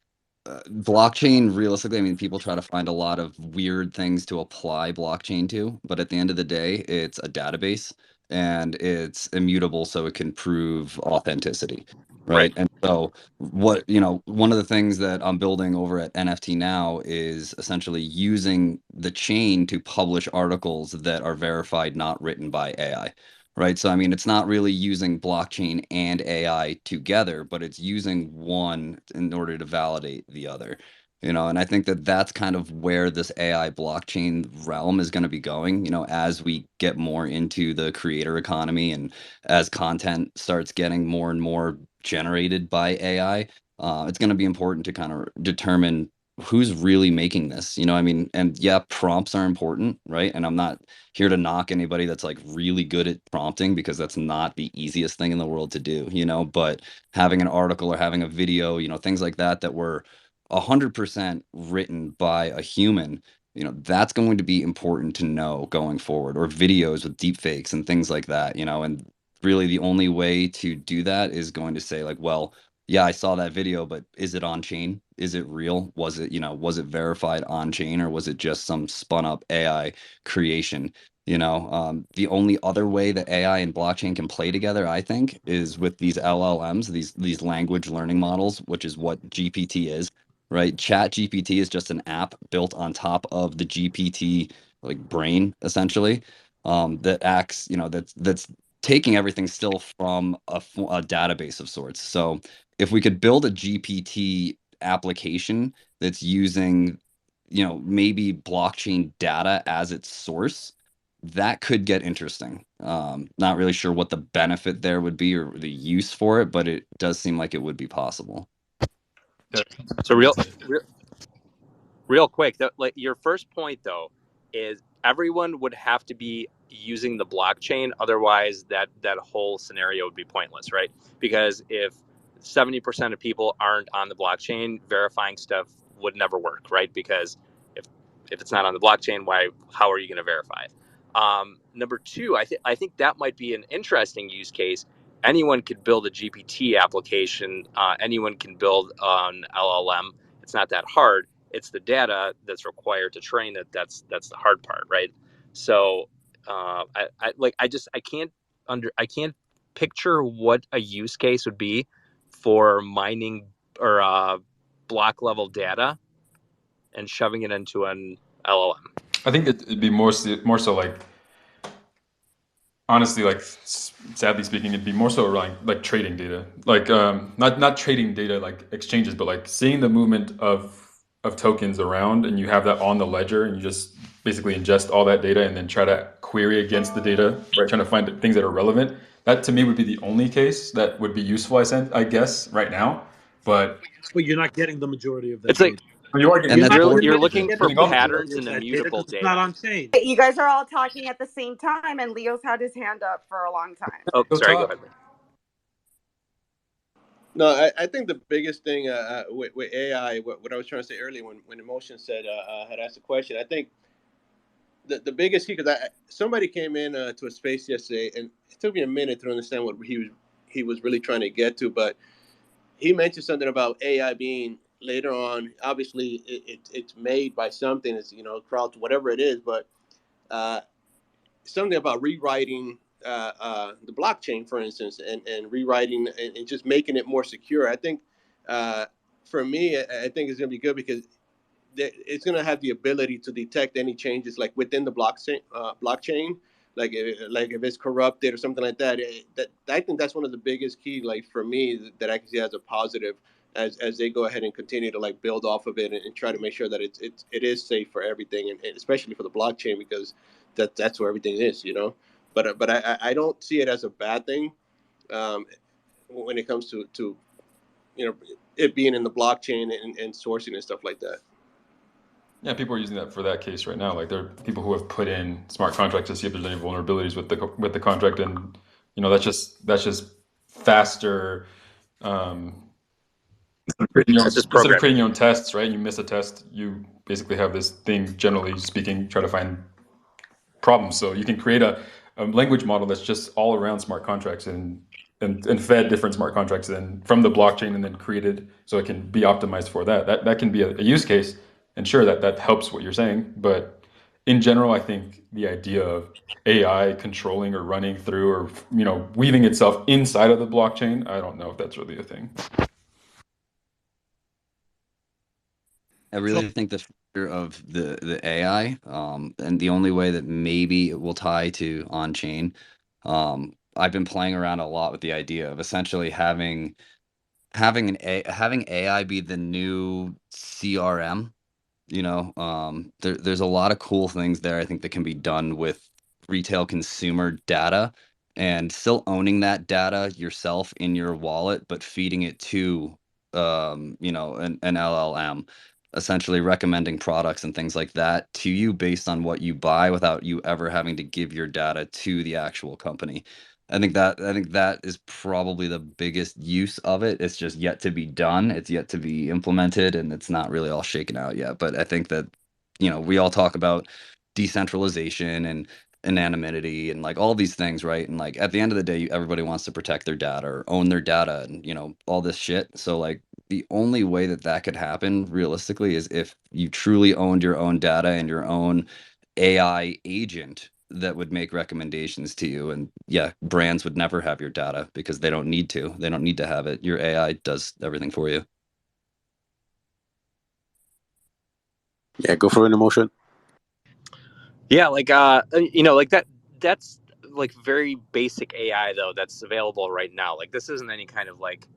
blockchain, realistically, I mean, people try to find a lot of weird things to apply blockchain to, but at the end of the day, it's a database and it's immutable, so it can prove authenticity, Right. right? And so, one of the things that I'm building over at NFT now is essentially using the chain to publish articles that are verified, not written by AI. Right. So, I mean, it's not really using blockchain and AI together, but it's using one in order to validate the other. And I think that that's kind of where this AI blockchain realm is going to be going, as we get more into the creator economy and as content starts getting more and more generated by AI. It's going to be important to kind of determine who's really making this. I mean, and yeah, prompts are important, right? And I'm not here to knock anybody that's like really good at prompting, because that's not the easiest thing in the world to do, but having an article or having a video, things like that were 100% written by a human, that's going to be important to know going forward. Or videos with deep fakes and things like that, and really the only way to do that is going to say like, well, yeah, I saw that video, but is it on chain? Is it real? Was it verified on chain, or was it just some spun up AI creation? The only other way that AI and blockchain can play together, I think, is with these LLMs, these language learning models, which is what GPT is, right? Chat GPT is just an app built on top of the GPT like brain, essentially, that acts, that's taking everything still from a database of sorts. So if we could build a GPT application that's using, maybe blockchain data as its source, that could get interesting. Not really sure what the benefit there would be or the use for it, but it does seem like it would be possible. Yeah, So that's real quick, like your first point though is everyone would have to be using the blockchain, otherwise that whole scenario would be pointless, right? Because if 70% of people aren't on the blockchain, verifying stuff would never work, right? Because if it's not on the blockchain, how are you going to verify it? Number two, I think that might be an interesting use case. Anyone could build a GPT application. Anyone can build an LLM. It's not that hard. It's the data that's required to train it that's the hard part, right? So I can't picture what a use case would be for mining or block level data and shoving it into an LLM? I think it'd be more so like, honestly, like sadly speaking, it'd be more so around like trading data, like not trading data like exchanges, but like seeing the movement of tokens around, and you have that on the ledger, and you just basically ingest all that data and then try to query against the data, right? Trying to find things that are relevant. That to me would be the only case that would be useful, I guess, right now. But you're not getting the majority of that It's like data. you're looking for patterns in immutable It's not data. on chain. You guys are all talking at the same time, and Leo's had his hand up for a long time. Oh, sorry, go ahead. No, I think the biggest thing with AI, what I was trying to say earlier when Emotion said had asked a question, I think the biggest key, because somebody came in to a space yesterday, and it took me a minute to understand what he was really trying to get to, but he mentioned something about AI being later on. Obviously, it's made by something. It's crowd, whatever it is, but something about rewriting the blockchain, for instance, and rewriting and just making it more secure. I think for me, I think it's going to be good because it's going to have the ability to detect any changes like within the blockchain, like if it's corrupted or something like that. I think that's one of the biggest key, like for me, that I can see as a positive as they go ahead and continue to like build off of it and try to make sure that it is safe for everything, and especially for the blockchain, because that's where everything is, But I don't see it as a bad thing when it comes to it being in the blockchain and sourcing and stuff like that. Yeah, people are using that for that case right now. Like there are people who have put in smart contracts to see if there's any vulnerabilities with the contract, and that's just faster. Instead of creating your own tests, right? You miss a test, you basically have this thing, generally speaking, try to find problems. So you can create a language model that's just all around smart contracts and fed different smart contracts in from the blockchain, and then created so it can be optimized for that. That can be a use case, and sure, that helps what you're saying. But in general, I think the idea of AI controlling or running through or weaving itself inside of the blockchain, I don't know if that's really a thing. I really think the future of the AI, and the only way that maybe it will tie to on chain, I've been playing around a lot with the idea of essentially having AI be the new CRM. There's a lot of cool things there, I think, that can be done with retail consumer data, and still owning that data yourself in your wallet, but feeding it to an LLM, essentially recommending products and things like that to you based on what you buy, without you ever having to give your data to the actual company. I think that is probably the biggest use of it. It's just yet to be done. It's yet to be implemented, and it's not really all shaken out yet. But I think that, we all talk about decentralization and anonymity and like all these things, right? And like at the end of the day, everybody wants to protect their data or own their data and all this shit. So like the only way that could happen realistically is if you truly owned your own data and your own AI agent that would make recommendations to you. And yeah, brands would never have your data because they don't need to. They don't need to have it. Your AI does everything for you. Yeah, go for an emotion. Yeah, like like that's like very basic AI though that's available right now. Like this isn't any kind of like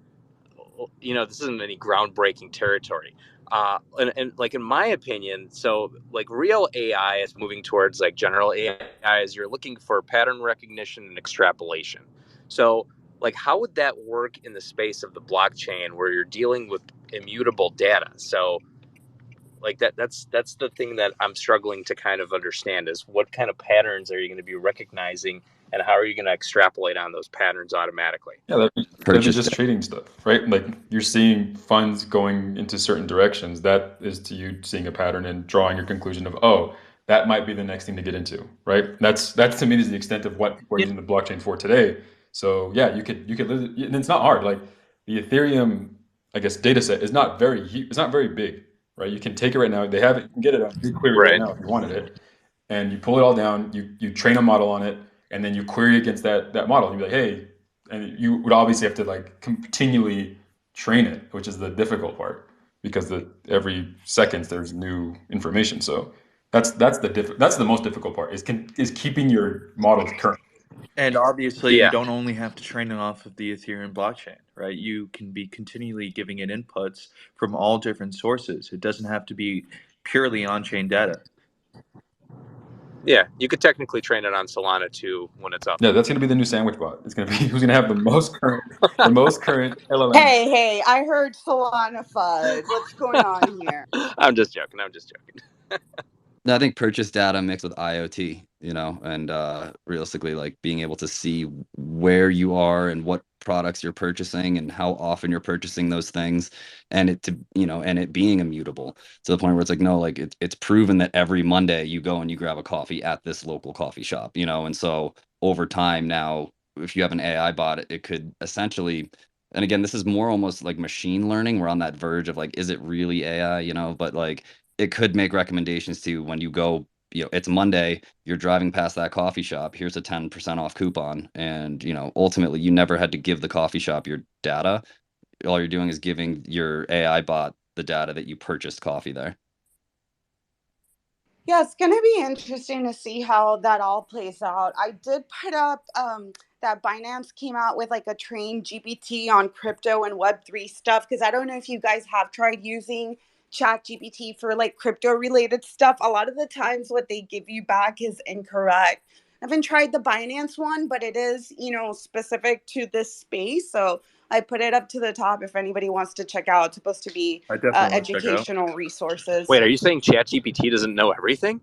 this isn't any groundbreaking territory. And like in my opinion, so like real AI is moving towards like general AI, is you're looking for pattern recognition and extrapolation. So like how would that work in the space of the blockchain where you're dealing with immutable data? So like that's the thing that I'm struggling to kind of understand is what kind of patterns are you going to be recognizing, and how are you going to extrapolate on those patterns automatically? Yeah, that'd be just trading stuff, right? Like you're seeing funds going into certain directions. That is to you seeing a pattern and drawing your conclusion of, oh, that might be the next thing to get into, right? That's to me is the extent of what we're using the blockchain for today. So yeah, you could and it's not hard. Like the Ethereum, I guess, data set is not very big, right? You can take it right now. They have it. You can get it on BigQuery right now if you wanted it, and you pull it all down. You train a model on it, and then you query against that model. And you're like, hey. And you would obviously have to like continually train it, which is the difficult part. because every second there's new information. So that's the most difficult part is keeping your models current. And obviously, Yeah. you don't only have to train it off of the Ethereum blockchain, right? You can be continually giving it inputs from all different sources. It doesn't have to be purely on-chain data. Yeah, you could technically train it on Solana too when it's up. Yeah, that's going to be the new sandwich bot. It's going to be who's going to have the most current LLM. Hey, I heard Solana FUD. What's going on here? I'm just joking. No, I think purchase data mixed with IoT, and realistically, like being able to see where you are and what products you're purchasing and how often you're purchasing those things, and it being immutable to the point where it's like, no, like it's proven that every Monday you go and you grab a coffee at this local coffee shop, and so over time now, if you have an AI bot, it could essentially, and again, this is more almost like machine learning. We're on that verge of like, is it really AI, but like it could make recommendations to when you go, it's Monday, you're driving past that coffee shop, here's a 10% off coupon. And, ultimately you never had to give the coffee shop your data. All you're doing is giving your AI bot the data that you purchased coffee there. Yeah, it's going to be interesting to see how that all plays out. I did put up that Binance came out with like a trained GPT on crypto and Web3 stuff, because I don't know if you guys have tried using Chat GPT for like crypto related stuff. A lot of the times what they give you back is incorrect. I haven't tried the Binance one, but it is, specific to this space. So I put it up to the top if anybody wants to check out. It's supposed to be I definitely want to check it out. educational resources. Wait, are you saying ChatGPT doesn't know everything?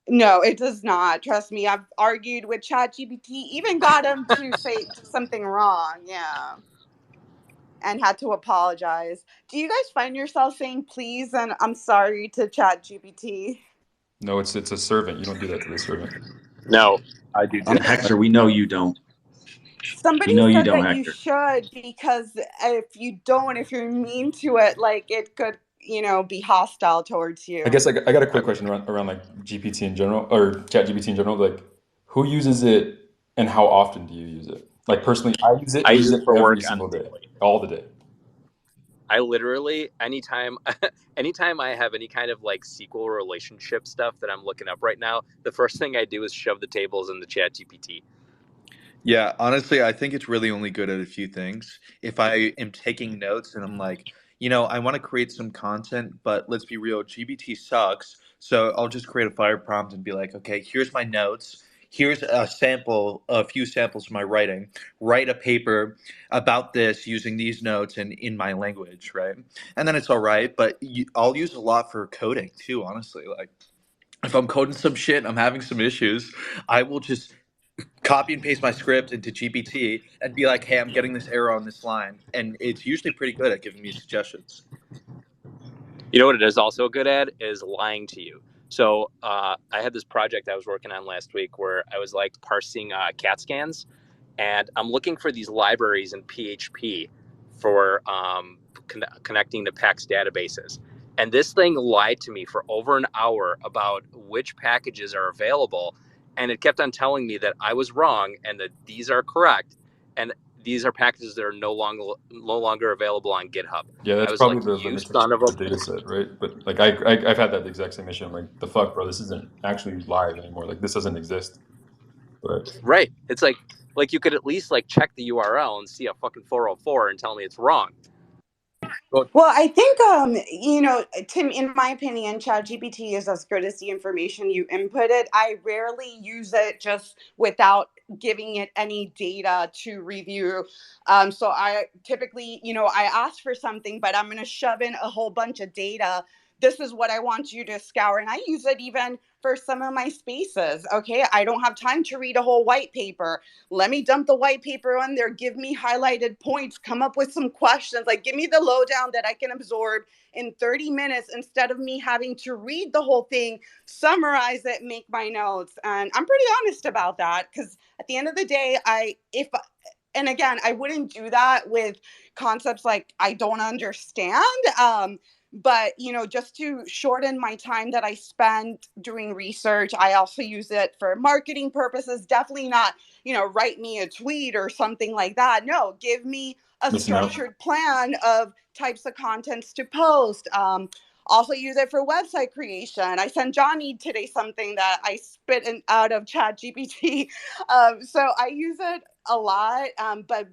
No, it does not. Trust me. I've argued with ChatGPT, even got him to say something wrong. Yeah. And had to apologize. Do you guys find yourself saying please and I'm sorry to ChatGPT? No, it's a servant. You don't do that to the servant. No, I do. Hector, we know you don't. Somebody We know you said don't, that you Hector. should, because if you don't, if you're mean to it, like it could, be hostile towards you. I guess I got a quick question around like GPT in general, or ChatGPT in general. Like, who uses it and how often do you use it? Like personally, I use it. I use it for every work single on a day, daily. all the day. I literally, anytime I have any kind of like SQL relationship stuff that I'm looking up right now, the first thing I do is shove the tables in the ChatGPT. Yeah, honestly, I think it's really only good at a few things. If I am taking notes and I'm like, I want to create some content, but let's be real, GBT sucks. So I'll just create a fire prompt and be like, okay, here's my notes. Here's a few samples of my writing. Write a paper about this using these notes and in my language, right? And then it's all right, but I'll use a lot for coding too, honestly. Like, if I'm coding some shit, I'm having some issues, I will just copy and paste my script into GPT and be like, hey, I'm getting this error on this line. And it's usually pretty good at giving me suggestions. You know what it is also good at is lying to you. So I had this project I was working on last week where I was like parsing CAT scans, and I'm looking for these libraries in PHP for connecting to PACS databases. And this thing lied to me for over an hour about which packages are available. And it kept on telling me that I was wrong and that these are correct. And these are packages that are no longer available on GitHub. Yeah, that's I was probably like, the you limitation son of of a... the data set, right? But like I've had that exact same issue. I'm like, the fuck, bro, this isn't actually live anymore. Like this doesn't exist. But Right. It's like you could at least like check the URL and see a fucking 404 and tell me it's wrong. Well, I think, Tim, in my opinion, ChatGPT is as good as the information you input it. I rarely use it just without giving it any data to review. So I typically, I ask for something, but I'm going to shove in a whole bunch of data. This is what I want you to scour. And I use it even for some of my spaces. Okay, I don't have time to read a whole white paper. Let me dump the white paper on there, give me highlighted points, come up with some questions, like give me the lowdown that I can absorb in 30 minutes instead of me having to read the whole thing, summarize it, make my notes. And I'm pretty honest about that, because at the end of the day, and again, I wouldn't do that with concepts like I don't understand. But, just to shorten my time that I spend doing research, I also use it for marketing purposes. Definitely not write me a tweet or something like that. No, give me a Listen out. structured plan of types of contents to post. Also use it for website creation. I sent Johnny today something that I spit out of ChatGPT. So I use it a lot, but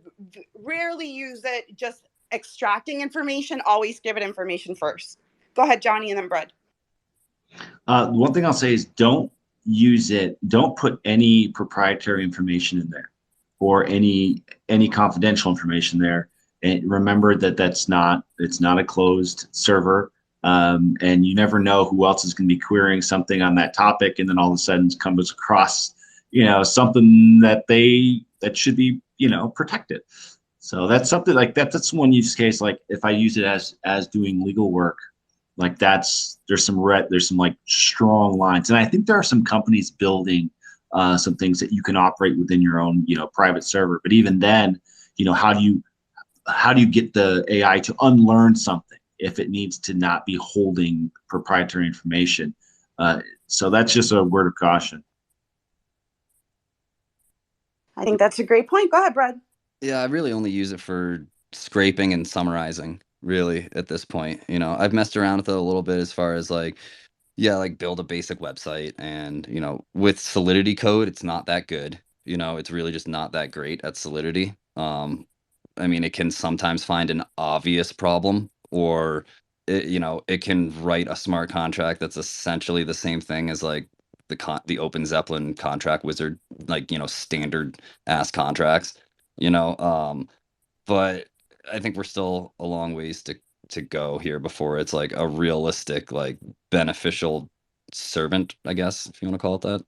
rarely use it just extracting information. Always give it information first. Go ahead, Johnny, and then Brett. One thing I'll say is don't put any proprietary information in there or any confidential information there. And remember that it's not a closed server. And you never know who else is going to be querying something on that topic, and then all of a sudden comes across, something that should be, protected. So that's something like that. That's one use case. Like if I use it as doing legal work, like there's some like strong lines, and I think there are some companies building some things that you can operate within your own, private server. But even then, how do you get the AI to unlearn something if it needs to not be holding proprietary information? So that's just a word of caution. I think that's a great point. Go ahead, Brad. Yeah, I really only use it for scraping and summarizing, really, at this point. I've messed around with it a little bit as far as like build a basic website, and with Solidity code, it's not that good. It's really just not that great at Solidity. It can sometimes find an obvious problem, or it can write a smart contract that's essentially the same thing as like the Open Zeppelin contract wizard, like standard ass contracts. But I think we're still a long ways to go here before it's like a realistic, like beneficial servant, I guess, if you want to call it that.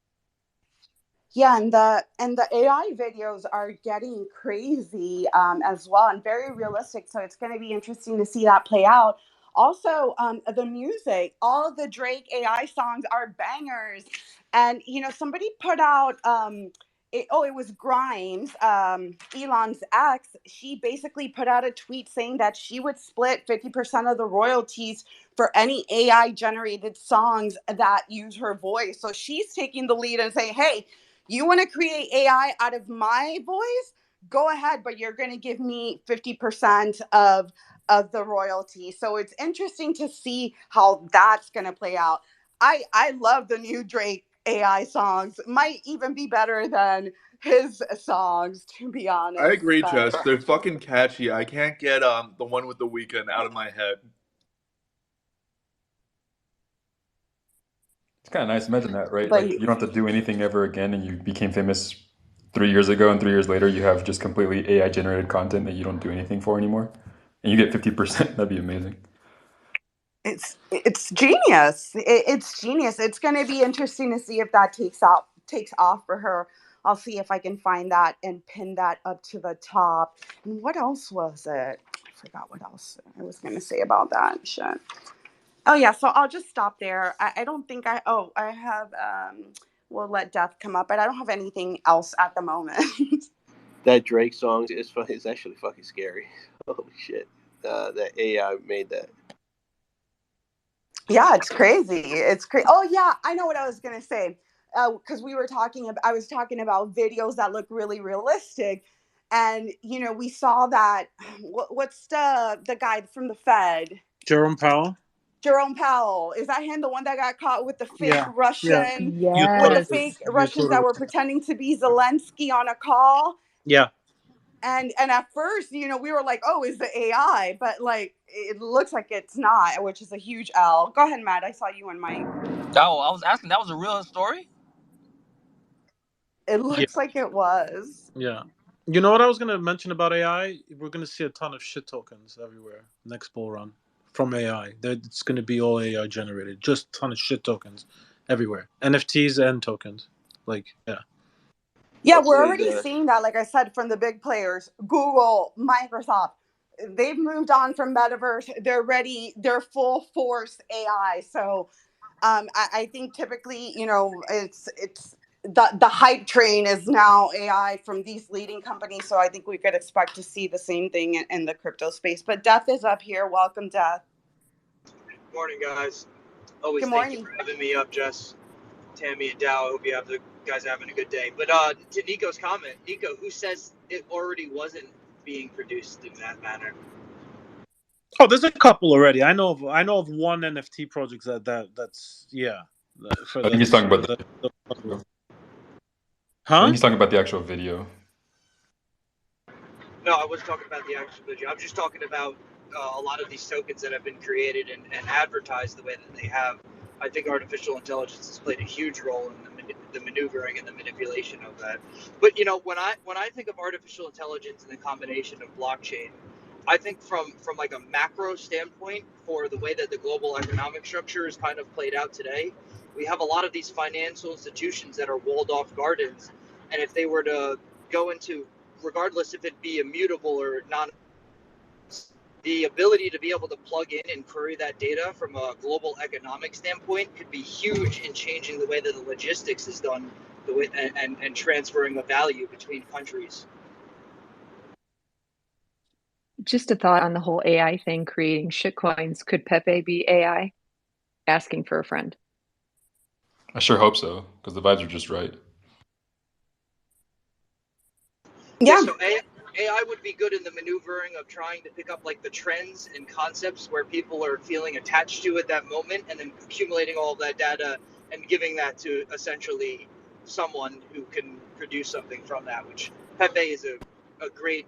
Yeah, and the AI videos are getting crazy as well, and very realistic. So it's going to be interesting to see that play out. Also, the music, all of the Drake AI songs are bangers, and somebody put out it was Grimes, Elon's ex. She basically put out a tweet saying that she would split 50% of the royalties for any AI generated songs that use her voice. So she's taking the lead and saying, hey, you want to create AI out of my voice? Go ahead, but you're going to give me 50% of the royalty. So it's interesting to see how that's going to play out. I love the new Drake AI songs. Might even be better than his songs, to be honest. I agree, Jess. They're fucking catchy. I can't get the one with The Weeknd out of my head. It's kind of nice. Imagine that, right? Like you don't have to do anything ever again, and you became famous 3 years ago, and 3 years later you have just completely AI generated content that you don't do anything for anymore, and you get 50%. That'd be amazing. It's genius. It's genius. It's going to be interesting to see if that takes off for her. I'll see if I can find that and pin that up to the top. And what else was it? I forgot what else I was going to say about that shit. Oh yeah, so I'll just stop there. I don't think I have we'll let Death come up, but I don't have anything else at the moment. That Drake song is actually fucking scary. Holy shit. That AI made that. Yeah, it's crazy. It's crazy. Oh yeah, I know what I was gonna say. Because I was talking about videos that look really realistic, and we saw that. What's the guy from the Fed? Jerome Powell. Jerome Powell, is that him? The one that got caught with the fake Russian, Yes. with the fake Russians that were pretending to be Zelensky on a call. Yeah. And at first, we were like, oh, is the AI? But like, it looks like it's not, which is a huge L. Go ahead, Matt. I saw you and Mike. Oh, I was asking, that was a real story? It looks like it was. Yeah. You know what I was going to mention about AI? We're going to see a ton of shit tokens everywhere next bull run from AI. It's going to be all AI generated. Just a ton of shit tokens everywhere. NFTs and tokens. Yeah, we're already seeing that, like I said, from the big players, Google, Microsoft. They've moved on from metaverse. They're ready. They're full force AI. So I think typically, it's the hype train is now AI from these leading companies. So I think we could expect to see the same thing in the crypto space. But Death is up here. Welcome, Death. Morning, guys. Always Good thank you morning. for having me up, Jess. Tammy and Dow. I hope you guys are having a good day. But to Nico's comment, Nico, who says it already wasn't being produced in that manner? Oh, there's a couple already. I know of one NFT project that's for I think he's talking about I think he's talking about the actual video. No, I wasn't talking about the actual video. I'm just talking about a lot of these tokens that have been created and advertised the way that they have. I think artificial intelligence has played a huge role in the maneuvering and the manipulation of that. But when I think of artificial intelligence and the combination of blockchain, I think from like a macro standpoint for the way that the global economic structure is kind of played out today, we have a lot of these financial institutions that are walled off gardens, and if they were to go into, regardless if it be immutable or not, the ability to be able to plug in and query that data from a global economic standpoint could be huge in changing the way that the logistics is done, the way and transferring of value between countries. Just a thought on the whole AI thing, creating shitcoins. Could Pepe be AI? Asking for a friend. I sure hope so, because the vibes are just right. Yeah, so AI would be good in the maneuvering of trying to pick up like the trends and concepts where people are feeling attached to at that moment, and then accumulating all of that data and giving that to essentially someone who can produce something from that, which Pepe is a great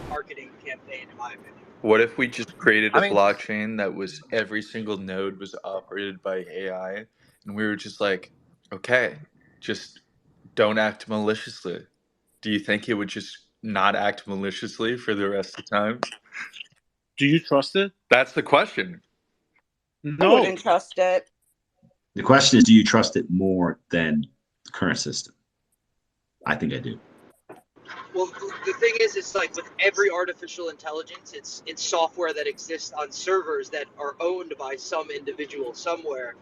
marketing campaign in my opinion. What if we just created a blockchain that was every single node was operated by AI, and we were just like, okay, just don't act maliciously. Do you think it would just not act maliciously for the rest of the time? Do you trust it? That's the question. I wouldn't trust it. The question is, do you trust it more than the current system? I think I do. Well, the thing is, it's like with every artificial intelligence, it's software that exists on servers that are owned by some individual somewhere.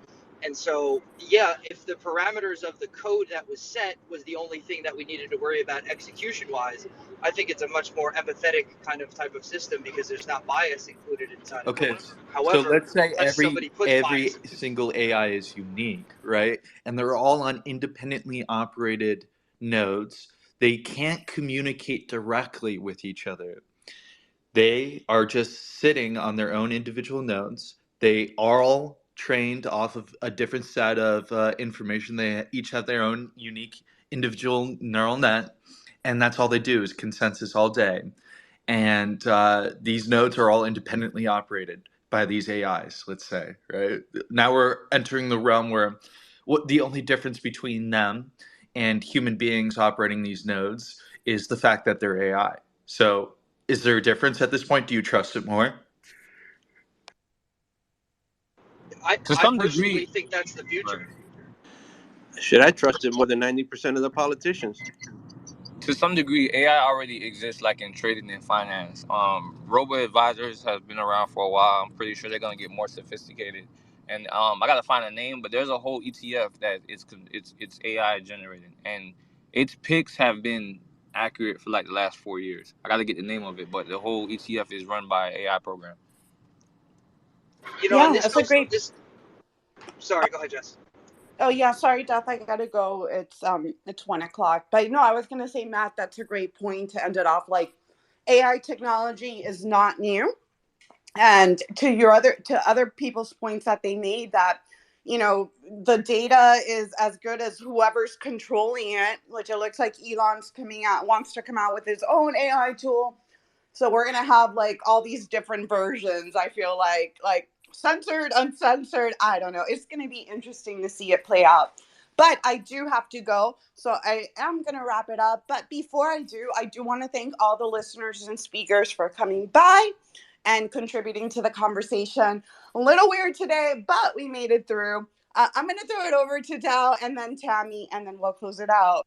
And so, yeah, if the parameters of the code that was set was the only thing that we needed to worry about execution-wise, I think it's a much more empathetic kind of type of system because there's not bias included inside of it. However, so let's say somebody puts every bias single AI is unique, right? And they're all on independently operated nodes. They can't communicate directly with each other. They are just sitting on their own individual nodes. They are all trained off of a different set of information. They each have their own unique individual neural net, and that's all they do is consensus all day. And these nodes are all independently operated by these AIs, let's say, right? Now we're entering the realm where the only difference between them and human beings operating these nodes is the fact that they're AI. So is there a difference at this point? Do you trust it more? I personally think that's the future. Should I trust it more than 90% of the politicians? To some degree, AI already exists, like in trading and finance. Robo advisors have been around for a while. I'm pretty sure they're gonna get more sophisticated. And I gotta find a name, but there's a whole ETF that it's AI generated, and its picks have been accurate for like the last 4 years. I gotta get the name of it, but the whole ETF is run by an AI program. And this goes. Sorry, go ahead, Jess. Oh yeah, sorry, Death. I gotta go. It's 1:00. But no, I was gonna say, Matt, that's a great point to end it off. Like, AI technology is not new, and to other people's points that they made, that the data is as good as whoever's controlling it. Which it looks like Elon's wants to come out with his own AI tool. So we're gonna have like all these different versions. I feel like censored, uncensored. I don't know. It's gonna be interesting to see it play out. But I do have to go, so I am gonna wrap it up. But before I do want to thank all the listeners and speakers for coming by and contributing to the conversation. A little weird today, but we made it through. I'm gonna throw it over to Dow and then Tammy, and then we'll close it out.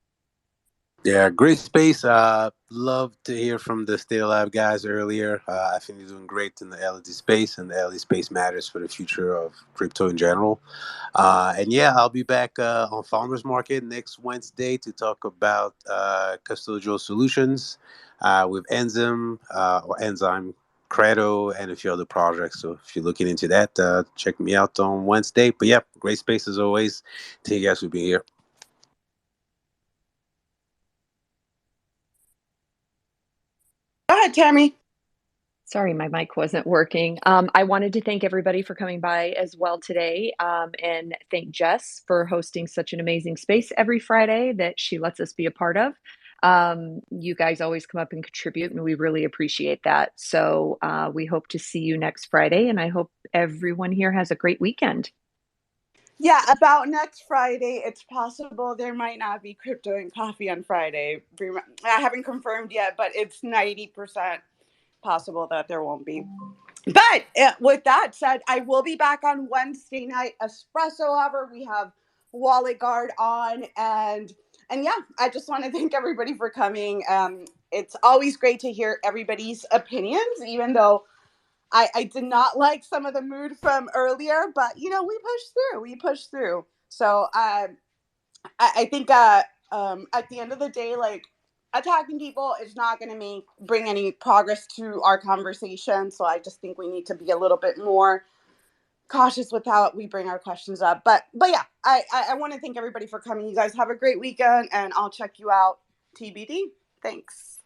Yeah, great space. Love to hear from the Stay Alive guys earlier. I think you're doing great in the LED space, and the LED space matters for the future of crypto in general. And yeah, I'll be back on Farmers Market next Wednesday to talk about custodial solutions with Enzyme, Credo, and a few other projects. So if you're looking into that, check me out on Wednesday. But yeah, great space as always. Thank you guys for being here. Go ahead, Tammy. Sorry, my mic wasn't working. I wanted to thank everybody for coming by as well today, and thank Jess for hosting such an amazing space every Friday that she lets us be a part of. You guys always come up and contribute, and we really appreciate that. So we hope to see you next Friday, and I hope everyone here has a great weekend. Yeah, about next Friday, it's possible there might not be crypto and coffee on Friday. I haven't confirmed yet, but it's 90% possible that there won't be. But with that said, I will be back on Wednesday night espresso hour. We have Wallet Guard on, and yeah, I just want to thank everybody for coming. It's always great to hear everybody's opinions, even though I did not like some of the mood from earlier, but we pushed through. So I think at the end of the day, like, attacking people is not going to bring any progress to our conversation. So I just think we need to be a little bit more cautious with how we bring our questions up. But yeah, I want to thank everybody for coming. You guys have a great weekend, and I'll check you out TBD. Thanks.